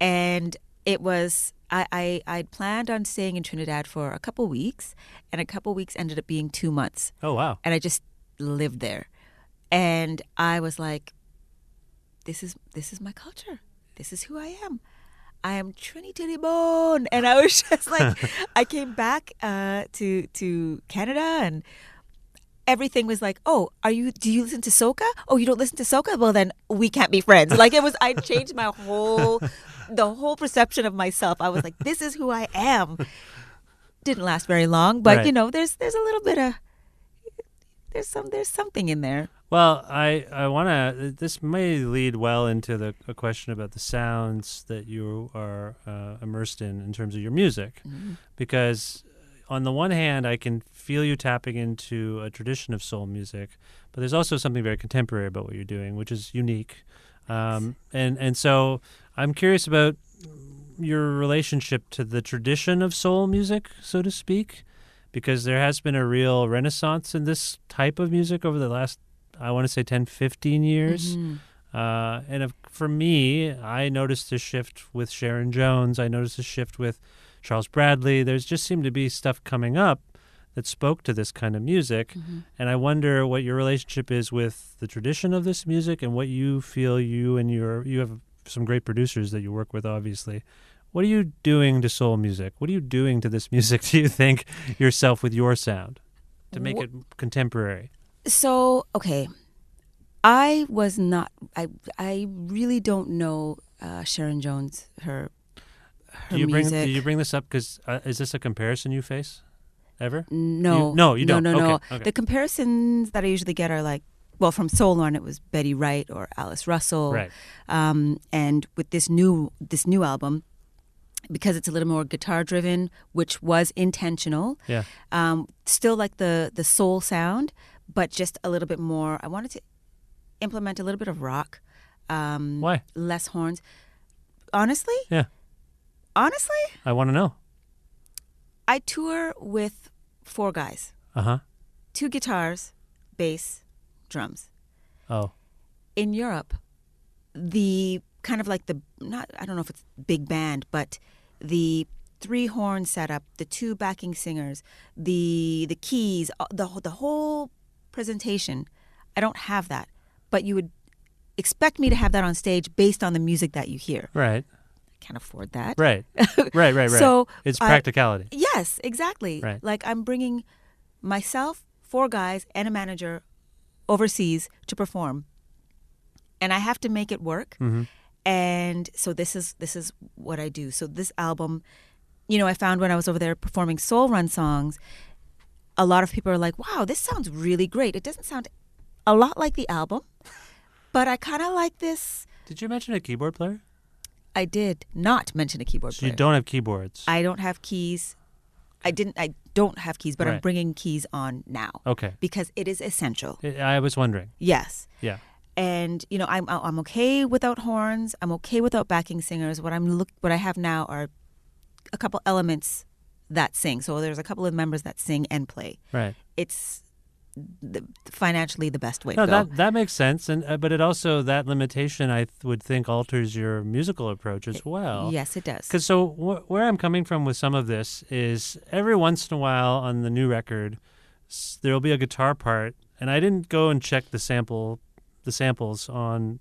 And it was... I'd planned on staying in Trinidad for a couple weeks, and a couple weeks ended up being 2 months. Oh, wow. And I just lived there. And I was like, this is my culture. This is who I am. I am Trinity Bone. And I was just like, I came back to Canada, and everything was like, oh, do you listen to soca? Oh, you don't listen to soca? Well, then we can't be friends. Like, I changed the whole perception of myself. I was like, this is who I am. Didn't last very long, but right. There's a little bit of, there's something in there. Well, I want to, this may lead well into a question about the sounds that you are immersed in terms of your music. Mm-hmm. Because on the one hand, I can feel you tapping into a tradition of soul music, but there's also something very contemporary about what you're doing, which is unique. And so I'm curious about your relationship to the tradition of soul music, so to speak, because there has been a real renaissance in this type of music over the last, I want to say 10, 15 years. Mm-hmm. For me, I noticed a shift with Sharon Jones. I noticed a shift with Charles Bradley. There's just seemed to be stuff coming up that spoke to this kind of music. Mm-hmm. And I wonder what your relationship is with the tradition of this music and what you feel you have some great producers that you work with, obviously. What are you doing to soul music? What are you doing to this music, do you think, yourself with your sound to make it contemporary? So, okay. I really don't know Sharon Jones, her music. Do you bring this up because is this a comparison you face? Ever? No. You don't. No. Okay. The comparisons that I usually get are like, well, from Soul On, it was Betty Wright or Alice Russell. Right. And with this new album, because it's a little more guitar driven, which was intentional. Yeah. Still like the soul sound, but just a little bit more. I wanted to implement a little bit of rock. Why? Less horns. Honestly? Yeah. Honestly? I want to know. I tour with 4 guys. 2 guitars, bass, drums. Oh. In Europe, the kind of like I don't know if it's big band, but the 3-horn setup, the 2 backing singers, the keys, the whole presentation, I don't have that. But you would expect me to have that on stage based on the music that you hear. Right. I can't afford that. Right. Right. So it's practicality. Yes, exactly. Right. Like I'm bringing myself, 4 guys, and a manager overseas to perform. And I have to make it work. Mm-hmm. And so this is what I do. So this album, you know, I found when I was over there performing Soul Run songs, a lot of people are like, wow, this sounds really great. It doesn't sound a lot like the album, but I kind of like this. Did you mention a keyboard player? I did not mention a keyboard player. You don't have keyboards. I don't have keys. I don't have keys, but Right. I'm bringing keys on now. Okay. Because it is essential. I was wondering. Yes. Yeah. And you know, I'm okay without horns. I'm okay without backing singers. What I have now are a couple elements that sing. So there's a couple of members that sing and play. Right. It's financially the best way to go. That makes sense, and but it also, that limitation I would think alters your musical approach as well. Yes, it does. Because where I'm coming from with some of this is every once in a while on the new record there will be a guitar part, and I didn't go and check the samples on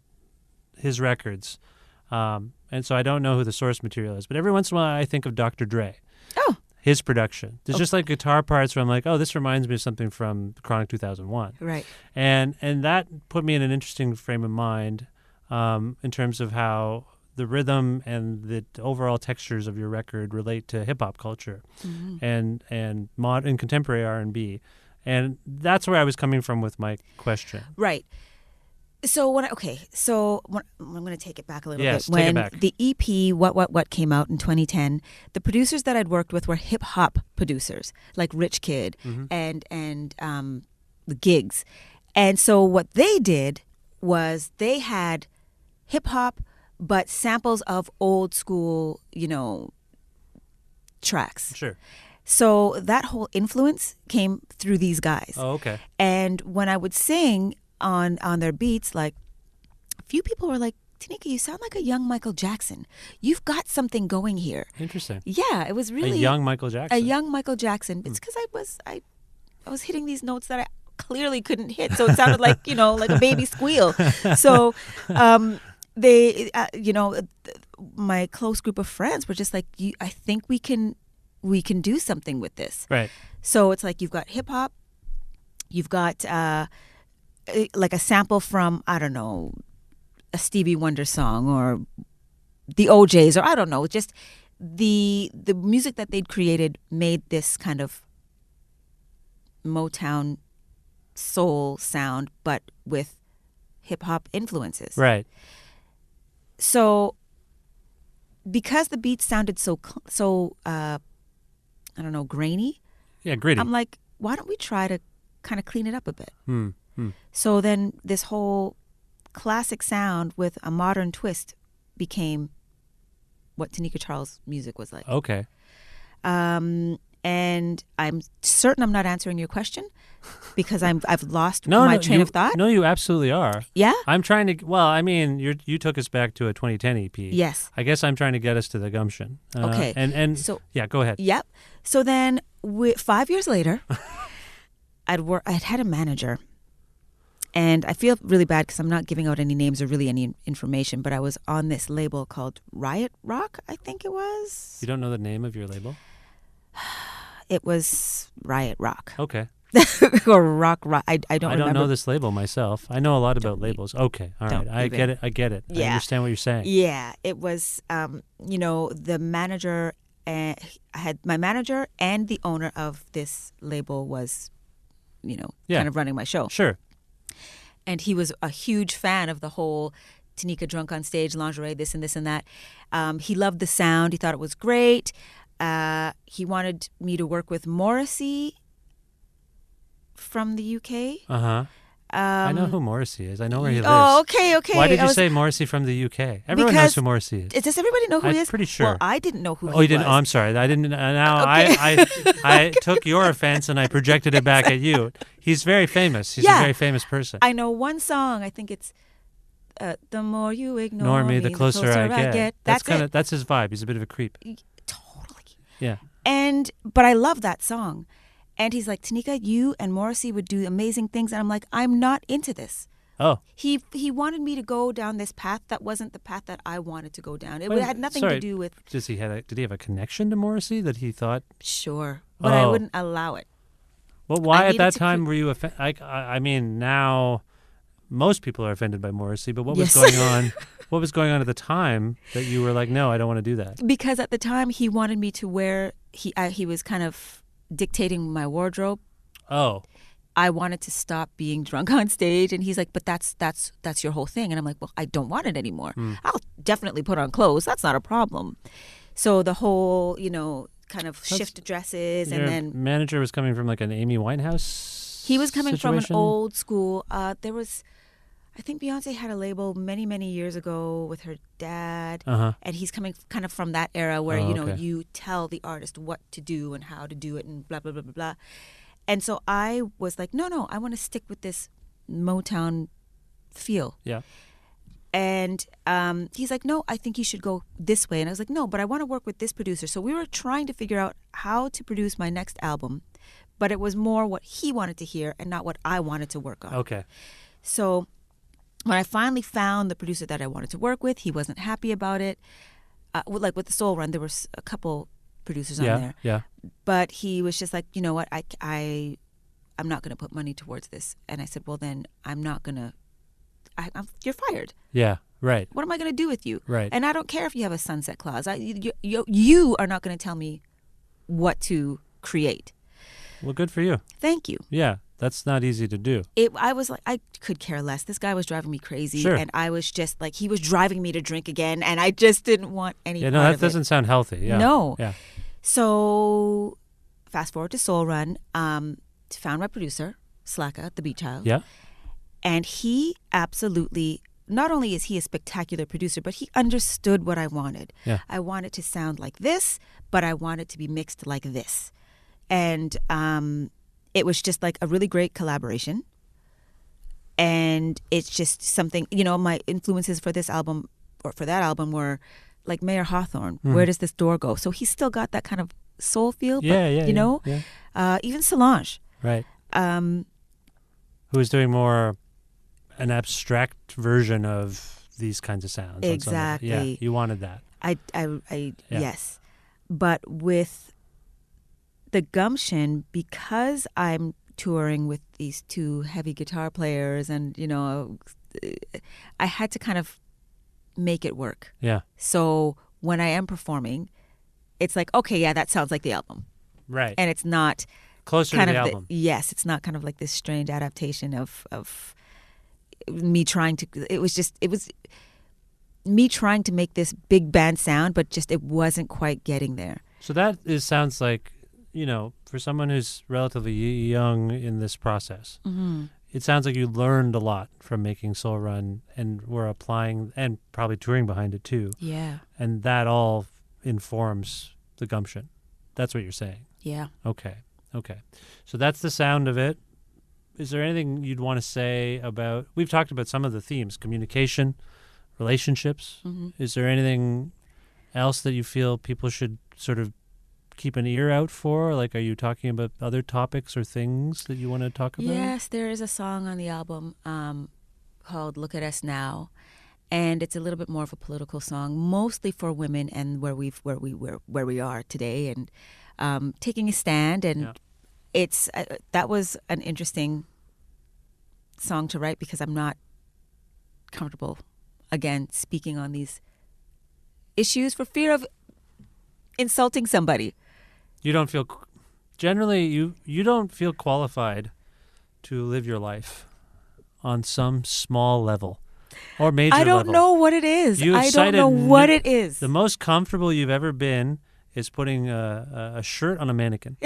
his records, and so I don't know who the source material is. But every once in a while I think of Dr. Dre. Oh. His production. There's just like guitar parts where I'm like, oh, this reminds me of something from Chronic 2001. Right. And that put me in an interesting frame of mind in terms of how the rhythm and the overall textures of your record relate to hip hop culture and contemporary R&B. And that's where I was coming from with my question. Right. So I'm going to take it back a little yes, bit. Take When it back. the EP What came out in 2010, the producers that I'd worked with were hip hop producers like Rich Kid and the Gigs. And so what they did was they had hip hop but samples of old school, you know, tracks. Sure. So that whole influence came through these guys. Oh, okay. And when I would sing on their beats, like a few people were like, Tanika, you sound like a young Michael Jackson. You've got something going here. Interesting. Yeah, it was really a young Michael Jackson. A young Michaal Jackson. It's because I was hitting these notes that I clearly couldn't hit, so it sounded like, you know, like a baby squeal. So they, you know, my close group of friends were just like, I think we can do something with this. Right. So it's like you've got hip hop, you've got like a sample from, I don't know, a Stevie Wonder song or the OJs, or I don't know, just the music that they'd created made this kind of Motown soul sound, but with hip hop influences. Right. So because the beat sounded so I don't know, grainy. Yeah, gritty. I'm like, why don't we try to kind of clean it up a bit? So then this whole classic sound with a modern twist became what Tanika Charles' music was like. Okay. And I'm certain I'm not answering your question because I've lost my train of thought. No, you absolutely are. Yeah? I'm trying to, well, I mean, you took us back to a 2010 EP. Yes. I guess I'm trying to get us to the Gumption. Okay. And so, yeah, go ahead. Yep. So then 5 years later, I'd had a manager. And I feel really bad because I'm not giving out any names or really any information, but I was on this label called Riot Rock, I think it was. You don't know the name of your label? It was Riot Rock. Okay. Or Rock. I don't remember. I don't know this label myself. I know a lot about labels. Okay. All right. I get it. Yeah. I understand what you're saying. Yeah. It was, you know, the manager, I had my manager and the owner of this label was, you know, kind of running my show. Sure. And he was a huge fan of the whole Tanika drunk on stage, lingerie, this and this and that. He loved the sound. He thought it was great. He wanted me to work with Morrissey from the UK. Uh-huh. I know who Morrissey is. I know where he lives. Oh, okay. Why did you say Morrissey from the UK? Everyone knows who Morrissey is. Does everybody know who he is? I'm pretty sure. Well, I didn't know who he was. Oh, you didn't? Oh, I'm sorry. I didn't. Now Okay. I took your offense and I projected it back at you. He's very famous. He's a very famous person. I know one song. I think it's "The More You Ignore Me, the closer I Get." That's it. That's his vibe. He's a bit of a creep. Totally. Yeah. But I love that song. And he's like, Tanika, you and Morrissey would do amazing things. And I'm like, I'm not into this. Oh. He wanted me to go down this path that wasn't the path that I wanted to go down. It had nothing to do with... Did he have a connection to Morrissey that he thought... Sure. But I wouldn't allow it. Well, why at that time were you offended? I mean, now most people are offended by Morrissey, but what was going on? What was going on at the time that you were like, no, I don't want to do that? Because at the time he wanted me to wear... He was kind of dictating my wardrobe. Oh. I wanted to stop being drunk on stage, and he's like, but that's your whole thing. And I'm like, well, I don't want it anymore. I'll definitely put on clothes. That's not a problem. So the whole, kind of shift dresses, and then manager was coming from like an Amy Winehouse. He was coming situation? from an old school. There was, I think Beyonce had a label many years ago with her dad, and he's coming kind of from that era where you tell the artist what to do and how to do it and blah blah blah blah blah. And so I was like, no, I want to stick with this Motown feel. Yeah. And he's like, no, I think you should go this way. And I was like, no, but I want to work with this producer. So we were trying to figure out how to produce my next album, but it was more what he wanted to hear and not what I wanted to work on. Okay. So when I finally found the producer that I wanted to work with, he wasn't happy about it. Like with the Soul Run, there was a couple producers on there. Yeah. But he was just like, you know what, I'm not going to put money towards this. And I said, well, then I'm not going to, you're fired. Yeah, right. What am I going to do with you? Right. And I don't care if you have a sunset clause. You are not going to tell me what to create. Well, good for you. Thank you. Yeah, that's not easy to do. I was like, I could care less. This guy was driving me crazy. Sure. And I was just like, he was driving me to drink again. And I just didn't want any part of it. That doesn't sound healthy. Yeah. No. Yeah. So fast forward to Soul Run, found my producer, Slacka, the Beat Child. Yeah. And he absolutely, not only is he a spectacular producer, but he understood what I wanted. Yeah. I want it to sound like this, but I want it to be mixed like this. And it was just like a really great collaboration. And it's just something, my influences for this album or for that album were like Mayor Hawthorne. Where does this door go? So he's still got that kind of soul feel. But, even Solange. Right. Who is doing more an abstract version of these kinds of sounds. Exactly. Yeah, you wanted that. Yes. But with the Gumption, because I'm touring with these two heavy guitar players and, I had to kind of make it work. Yeah. So when I am performing, it's like, okay, yeah, that sounds like the album. Right. And it's not closer kind to the of album. Yes, it's not kind of like this strange adaptation of me trying to, it was me trying to make this big band sound, but just it wasn't quite getting there. So that sounds like, for someone who's relatively young in this process, it sounds like you learned a lot from making Soul Run and were applying and probably touring behind it too. Yeah. And that all informs the Gumption. That's what you're saying. Yeah. Okay. So that's the sound of it. Is there anything you'd want to say about, we've talked about some of the themes, communication, relationships. Is there anything else that you feel people should sort of keep an ear out for? Like, are you talking about other topics or things that you want to talk about? Yes, there is a song on the album called Look at Us Now. And it's a little bit more of a political song, mostly for women and where we are today, and taking a stand. And it's that was an interesting song to write because I'm not comfortable, again, speaking on these issues for fear of insulting somebody. You don't feel, generally, you don't feel qualified to live your life on some small level or major level. I don't know what it is. I don't know what it is. The most comfortable you've ever been is putting a shirt on a mannequin.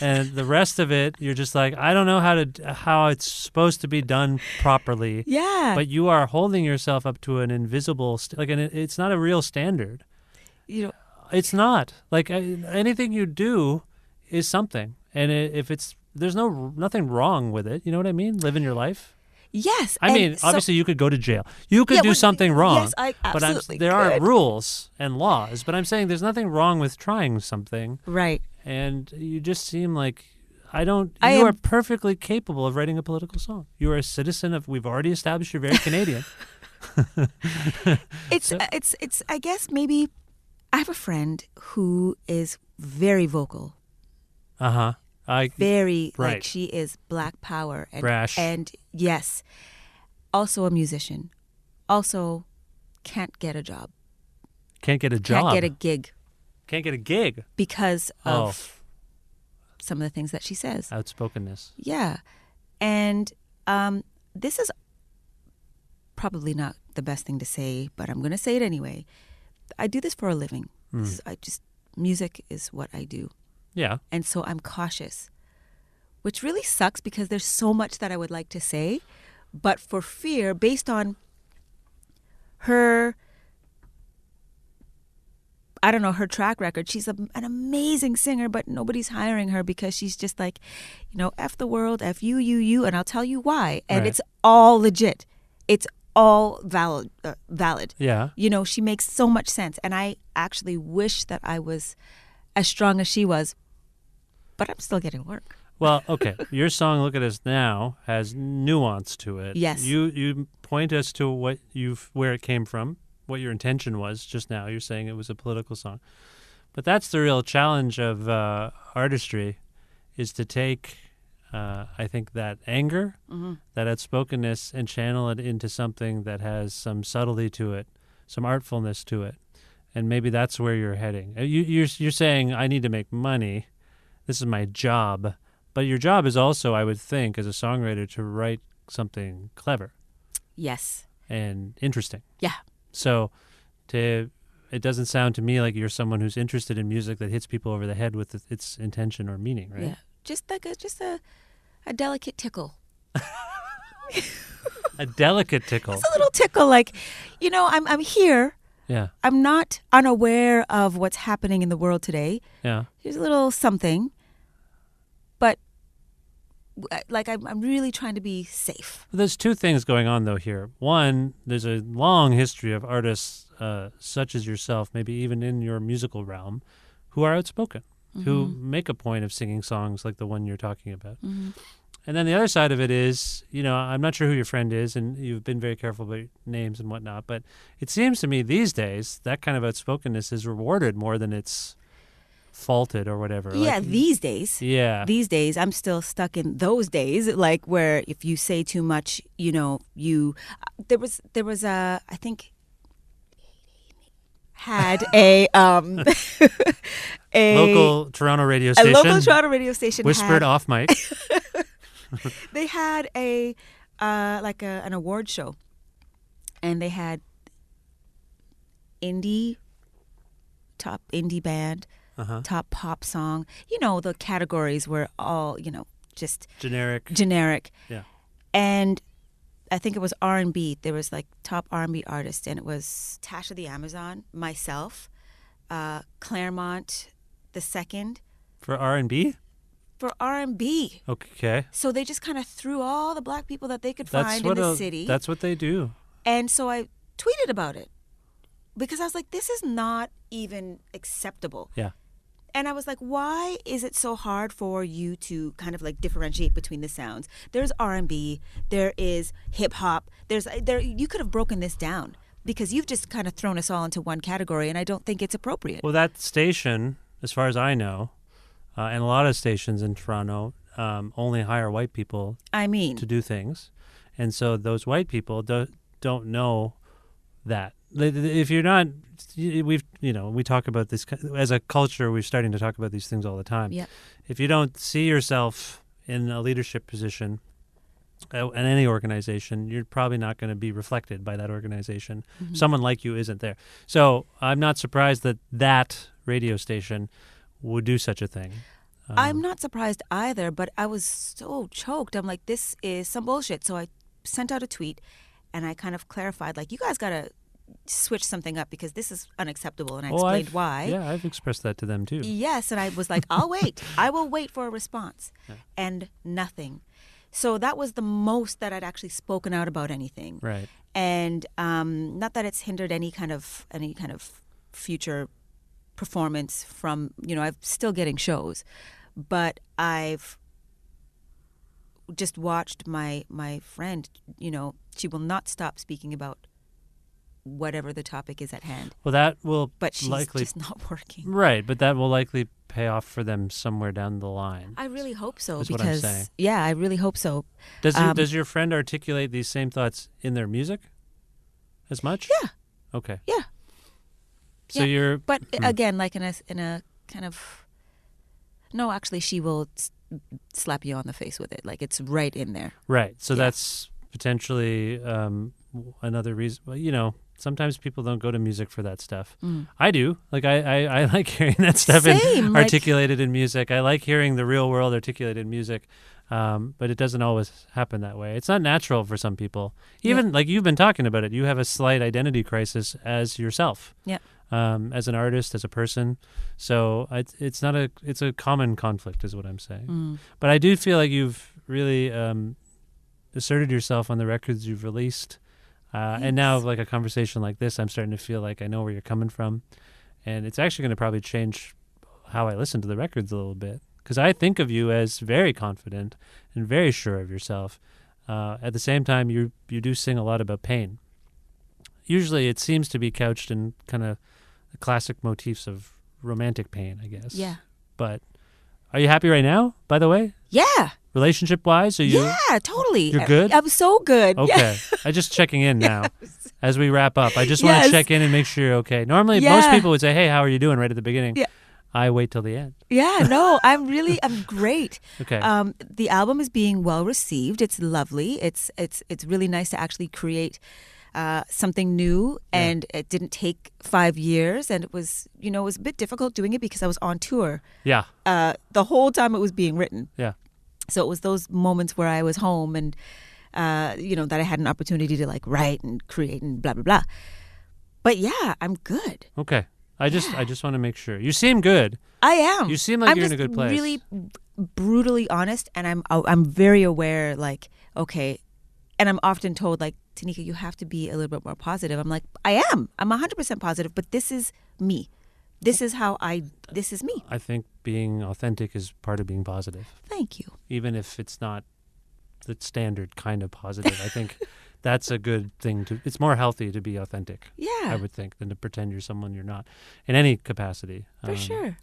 And the rest of it, you're just like, I don't know how it's supposed to be done properly. Yeah. But you are holding yourself up to an invisible, it's not a real standard. It's not. Like, anything you do is something. And there's nothing wrong with it. You know what I mean? Living your life. Yes. I mean, obviously you could go to jail. You could do something wrong. Yes, I absolutely but there are rules and laws. But I'm saying there's nothing wrong with trying something. Right. And you just seem like, You are perfectly capable of writing a political song. You are a citizen of. We've already established you're very Canadian. It's. I guess maybe I have a friend who is very vocal. Very right. like she is Black Power and brash. And yes, also a musician. Also, can't get a job. Can't get a job. Can't get a gig. Can't get a gig because of some of the things that she says. Outspokenness. Yeah. And this is probably not the best thing to say, but I'm going to say it anyway. I do this for a living. Music is what I do. Yeah. And so I'm cautious, which really sucks because there's so much that I would like to say, but for fear, based on her, I don't know, her track record. She's an amazing singer, but nobody's hiring her because she's just like, F the world, F you, and I'll tell you why. And It's all legit. It's all valid. Yeah. She makes so much sense. And I actually wish that I was as strong as she was, but I'm still getting work. Well, okay. Your song, Look at Us Now, has nuance to it. Yes. You point us to where it came from. What your intention was just now. You're saying it was a political song. But that's the real challenge of artistry, is to take, I think, that anger, that outspokenness, and channel it into something that has some subtlety to it, some artfulness to it. And maybe that's where you're heading. You're saying, I need to make money. This is my job. But your job is also, I would think, as a songwriter, to write something clever. Yes. And interesting. Yeah. So it doesn't sound to me like you're someone who's interested in music that hits people over the head with its intention or meaning, right? Yeah, just like a delicate tickle. A delicate tickle. It's a little tickle, like, I'm here. Yeah. I'm not unaware of what's happening in the world today. Yeah. Here's a little something, but like I'm really trying to be safe. There's two things going on, though, here. One, there's a long history of artists such as yourself, maybe even in your musical realm, who are outspoken, who make a point of singing songs like the one you're talking about. And then the other side of it is, I'm not sure who your friend is, and you've been very careful about names and whatnot, but it seems to me these days that kind of outspokenness is rewarded more than it's faulted or whatever. Yeah, these days. Yeah. These days, I'm still stuck in those days, like where if you say too much, there was I think had a local Toronto radio station. A local Toronto radio station whispered off mic. They had an award show, and they had top indie band, top pop song. The categories were all, just generic. Yeah. And I think it was R&B. There was like top R&B artist, and it was Tasha the Amazon, myself, Claremont the Second. For R&B? For R&B. Okay. So they just kind of threw all the black people that they could find in the city. That's what they do. And so I tweeted about it because I was like, this is not even acceptable. Yeah. And I was like, why is it so hard for you to kind of like differentiate between the sounds? There's R&B, there is hip hop, you could have broken this down because you've just kind of thrown us all into one category, and I don't think it's appropriate. Well, that station, as far as I know, and a lot of stations in Toronto only hire white people to do things. And so those white people don't know that. If you're not, we talk about this as a culture, we're starting to talk about these things all the time. Yeah. If you don't see yourself in a leadership position in any organization, you're probably not going to be reflected by that organization. Mm-hmm. Someone like you isn't there. So I'm not surprised that radio station would do such a thing. I'm not surprised either, but I was so choked. I'm like, this is some bullshit. So I sent out a tweet, and I kind of clarified, like, you guys got to switch something up because this is unacceptable. And I explained why. Yeah, I've expressed that to them too. Yes, and I was like, I'll wait. I will wait for a response. Yeah. And nothing. So that was the most that I'd actually spoken out about anything. Right. And not that it's hindered any kind of future performance from, I'm still getting shows, but I've just watched my friend, she will not stop speaking about whatever the topic is at hand. Well, that will but she's likely just not working. Right, but that will likely pay off for them somewhere down the line. I really hope so. Is because, what I'm saying. Yeah, I really hope so. Does your friend articulate these same thoughts in their music as much? Yeah. Okay. Yeah. So you're... But again, like in a kind of... No, actually, she will slap you on the face with it. Like, it's right in there. Right. So that's potentially another reason. Well, sometimes people don't go to music for that stuff. I do. Like, I like hearing that stuff articulated in music. I like hearing the real world articulated in music. But it doesn't always happen that way. It's not natural for some people. Even like you've been talking about it, you have a slight identity crisis as yourself. Yeah. As an artist, as a person. So it's a common conflict is what I'm saying. But I do feel like you've really asserted yourself on the records you've released. And now like a conversation like this, I'm starting to feel like I know where you're coming from. And it's actually going to probably change how I listen to the records a little bit. Because I think of you as very confident and very sure of yourself. At the same time, you do sing a lot about pain. Usually it seems to be couched in kind of the classic motifs of romantic pain, I guess. Yeah. But are you happy right now, by the way? Yeah. Relationship-wise? Are you? Yeah, totally. You're good? I'm so good. Okay. Yeah. I'm just checking in now as we wrap up. I just want to check in and make sure you're okay. Normally, most people would say, hey, how are you doing right at the beginning? Yeah. I wait till the end. Yeah, no, I'm great. Okay. The album is being well received. It's lovely. It's really nice to actually create something new, and it didn't take 5 years, and it was it was a bit difficult doing it because I was on tour. Yeah. The whole time it was being written. Yeah. So it was those moments where I was home and that I had an opportunity to like write and create and blah blah blah. But yeah, I'm good. Okay. I just want to make sure. You seem good. I am. You seem like I'm you're in a good place. Really brutally honest, and I'm very aware. Like, okay, and I'm often told like, Tanika, you have to be a little bit more positive. I'm like, I am. I'm 100% positive, but this is me. This is this is me. I think being authentic is part of being positive. Thank you. Even if it's not the standard kind of positive, I think that's a good thing it's more healthy to be authentic. Yeah. I would think than to pretend you're someone you're not in any capacity. For sure.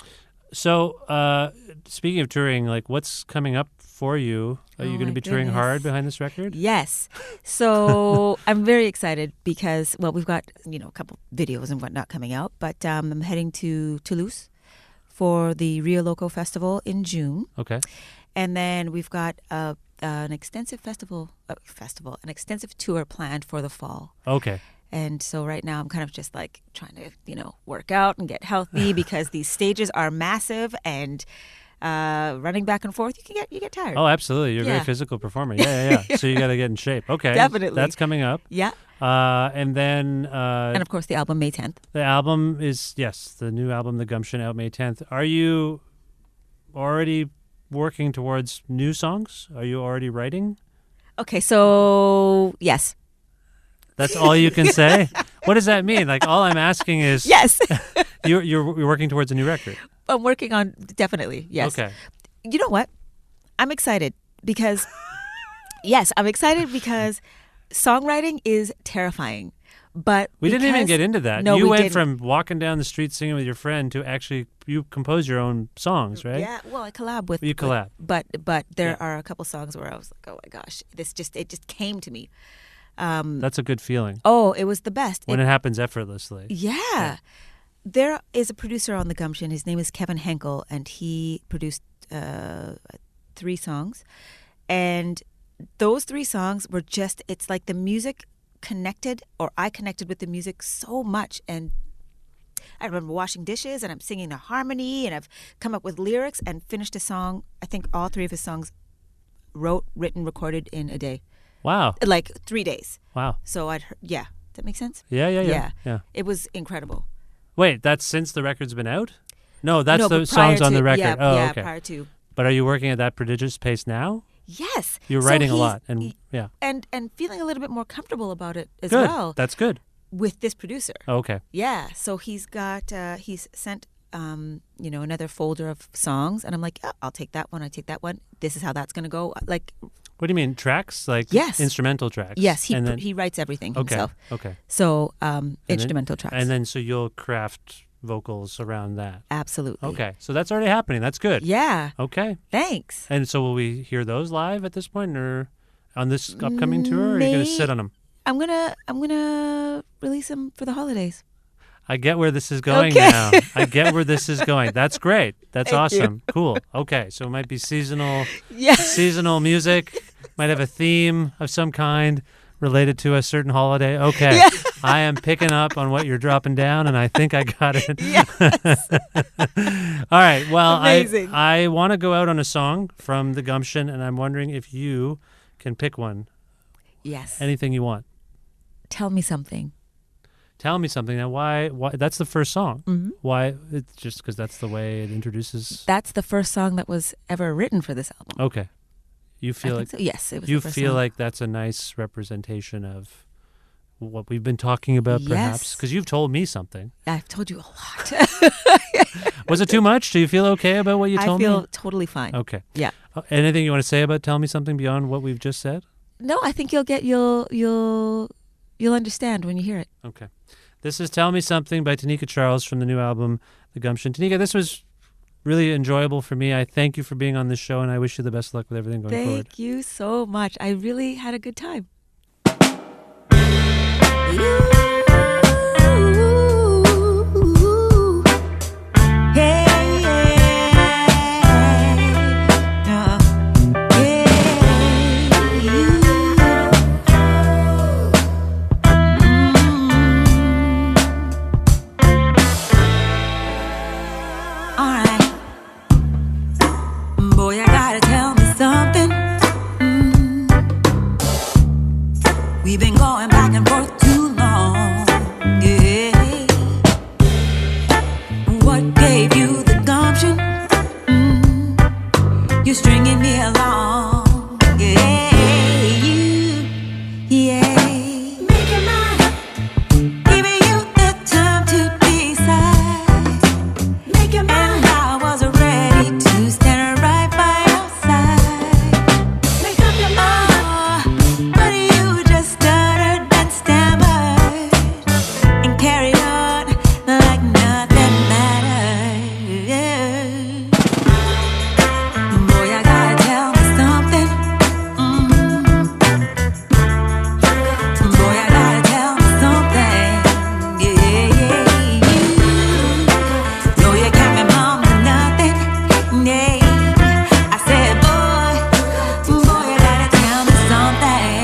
So, speaking of touring, like what's coming up for you? Are you going to be touring hard behind this record? Yes. So I'm very excited because, well, we've got, a couple videos and whatnot coming out, but I'm heading to Toulouse for the Rio Loco Festival in June. Okay. And then we've got an extensive an extensive tour planned for the fall. Okay. And so right now I'm kind of just like trying to, work out and get healthy because these stages are massive and running back and forth, you get tired. Oh, absolutely. You're a very physical performer. Yeah. So you got to get in shape. Okay. Definitely. That's coming up. Yeah. And then... and of course the album May 10th. The album is, the new album, The Gumption, out May 10th. Are you already working towards new songs? Are you already writing? Okay, so yes. That's all you can say? What does that mean? Like, all I'm asking is... Yes. You're working towards a new record? I'm working on, definitely, yes. Okay. You know what? I'm excited because... Yes, I'm excited because songwriting is terrifying. But we didn't even get into that. No, you we went didn't. from walking down the street singing with your friend to actually you compose your own songs, right? Yeah, well, I collab with. You collab, but there are a couple songs where I was like, oh my gosh, it just came to me. That's a good feeling. Oh, it was the best when it happens effortlessly. Yeah. There is a producer on the Gumption. His name is Kevin Henkel, and he produced 3 songs, and those 3 songs were just. It's like the music connected, or I connected with the music so much, and I remember washing dishes and I'm singing the harmony, and I've come up with lyrics and finished a song. I think all 3 of his songs written, recorded in a day. Wow. Like 3 days. Wow. So I'd heard, does that make sense? Yeah. It was incredible. Wait, that's since the record's been out? No, that's the songs on the record. Okay. Prior to. But are you working at that prodigious pace now? Yes. You're writing a lot, and and feeling a little bit more comfortable about it as good. well. That's good. With this producer. Okay. Yeah. So he's got he's sent another folder of songs, and I'm like, yeah, I'll take that one. I take that one. This is how that's going to go. Like, what do you mean, tracks? Like instrumental tracks? Yes, he writes everything himself. Okay. So instrumental tracks. And then so you'll craft vocals around that. Absolutely. Okay, so that's already happening. That's good. Yeah. Okay. Thanks. And so will we hear those live at this point, or on this upcoming tour, or are you going to sit on them? I'm gonna release them for the holidays. I get where this is going now. I get where this is going. That's great. That's awesome. Cool. Okay, so it might be seasonal music. Might have a theme of some kind related to a certain holiday. Okay. Yeah. I am picking up on what you're dropping down, and I think I got it. Yes. All right. Well, amazing. I want to go out on a song from the Gumption, and I'm wondering if you can pick one. Yes. Anything you want. Tell me something. Tell me something. Now, why? That's the first song. Mm-hmm. Why? It's just because that's the way it introduces. That's the first song that was ever written for this album. Okay. You feel like so. Yes, it was. You the first feel song. like that's a nice representation of what we've been talking about, perhaps, because you've told me something. I've told you a lot. Was it too much? Do you feel okay about what you told me? I feel totally fine. Okay. Yeah. Anything you want to say about Tell Me Something beyond what we've just said? No, I think you'll understand when you hear it. Okay. This is Tell Me Something by Tanika Charles from the new album, The Gumption. Tanika, this was really enjoyable for me. I thank you for being on this show, and I wish you the best of luck with everything going forward. Thank you so much. I really had a good time. We've been going back and forth too long, yeah. What gave you the gumption? You're stringing me along, yeah. Make your mind, giving you the time to decide. Make your mind, and I was ready to stand right by your side. Make up your mind, but you just stuttered and stammered and carried on like nothing mattered. Boy, I gotta tell me something. Boy, I gotta tell me something. No, you can't be mom to nothing. I said, boy, you gotta tell me something.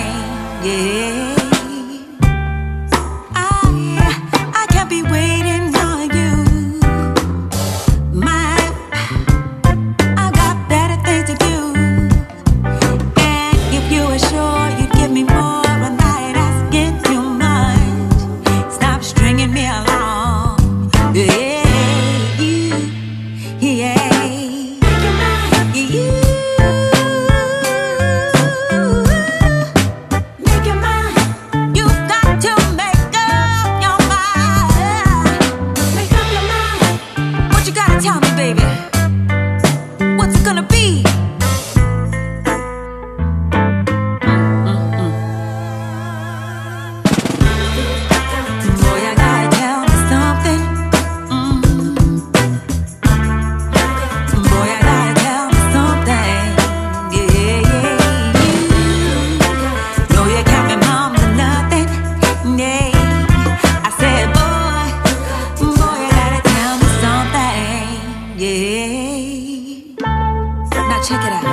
I can't be waiting on you. I got better things to do. And if you were sure you'd give me more, I'm not asking too much. Stop stringing me along. Yeah. Make your mind. Make your mind. You've got to make up your mind. Make up your mind. What you gotta tell me, baby? What's it gonna be? Boy, I gotta tell me something. Boy, I gotta tell me something. No, you can't be mom to nothing. I said, boy, you gotta tell me something. Now check it out.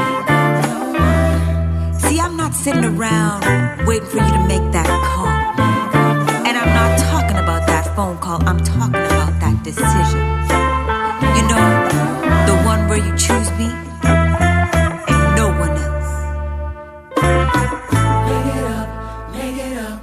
See, I'm not sitting around waiting for you to make that call. And I'm not talking about that phone call. I'm talking about that decision. You know, the one where you choose me and no one else. Make it up, make it up.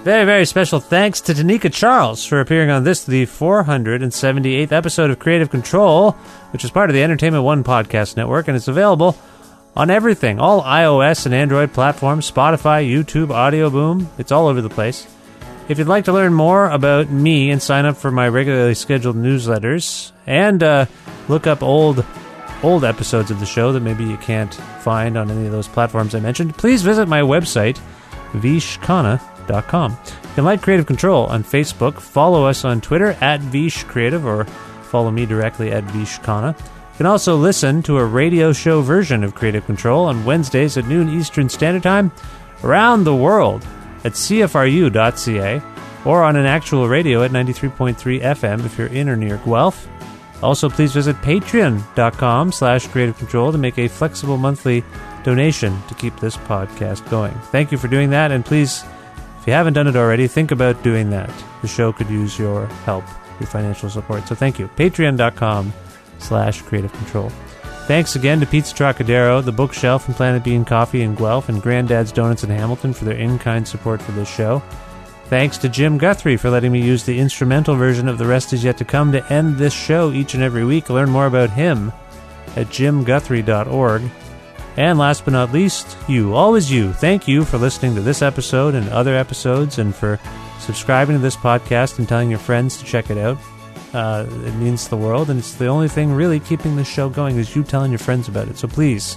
Very, very special thanks to Tanika Charles for appearing on this, the 478th episode of Creative Control, which is part of the Entertainment One podcast network, and it's available on everything, all iOS and Android platforms, Spotify, YouTube, Audio Boom. It's all over the place. If you'd like to learn more about me and sign up for my regularly scheduled newsletters and look up old episodes of the show that maybe you can't find on any of those platforms I mentioned, please visit my website, vishkhanna.com. You can like Creative Control on Facebook, follow us on Twitter at vishcreative, or follow me directly at vishkhanna. You can also listen to a radio show version of Creative Control on Wednesdays at noon Eastern Standard Time around the world at CFRU.ca or on an actual radio at 93.3 FM if you're in or near Guelph. Also, please visit patreon.com/Creative Control to make a flexible monthly donation to keep this podcast going. Thank you for doing that, and please, if you haven't done it already, think about doing that. The show could use your help, your financial support. So thank you. Patreon.com/Creative Control. Thanks again to Pizza Trokadero, The Bookshelf, and Planet Bean Coffee in Guelph, and Grandad's Donuts in Hamilton for their in-kind support for this show. Thanks to Jim Guthrie for letting me use the instrumental version of The Rest Is Yet to Come to end this show each and every week. Learn more about him at jimguthrie.org. And last but not least, you, always you. Thank you for listening to this episode and other episodes, and for subscribing to this podcast and telling your friends to check it out. It means the world, and it's the only thing really keeping the show going is you telling your friends about it. So please,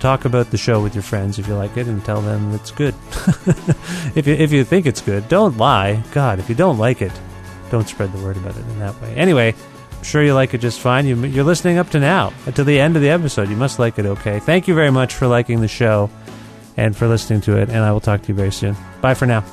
talk about the show with your friends if you like it, and tell them it's good. If you think it's good, don't lie. God, if you don't like it, don't spread the word about it in that way. Anyway, I'm sure you like it just fine. You're listening up to now, to the end of the episode. You must like it okay. Thank you very much for liking the show and for listening to it, and I will talk to you very soon. Bye for now.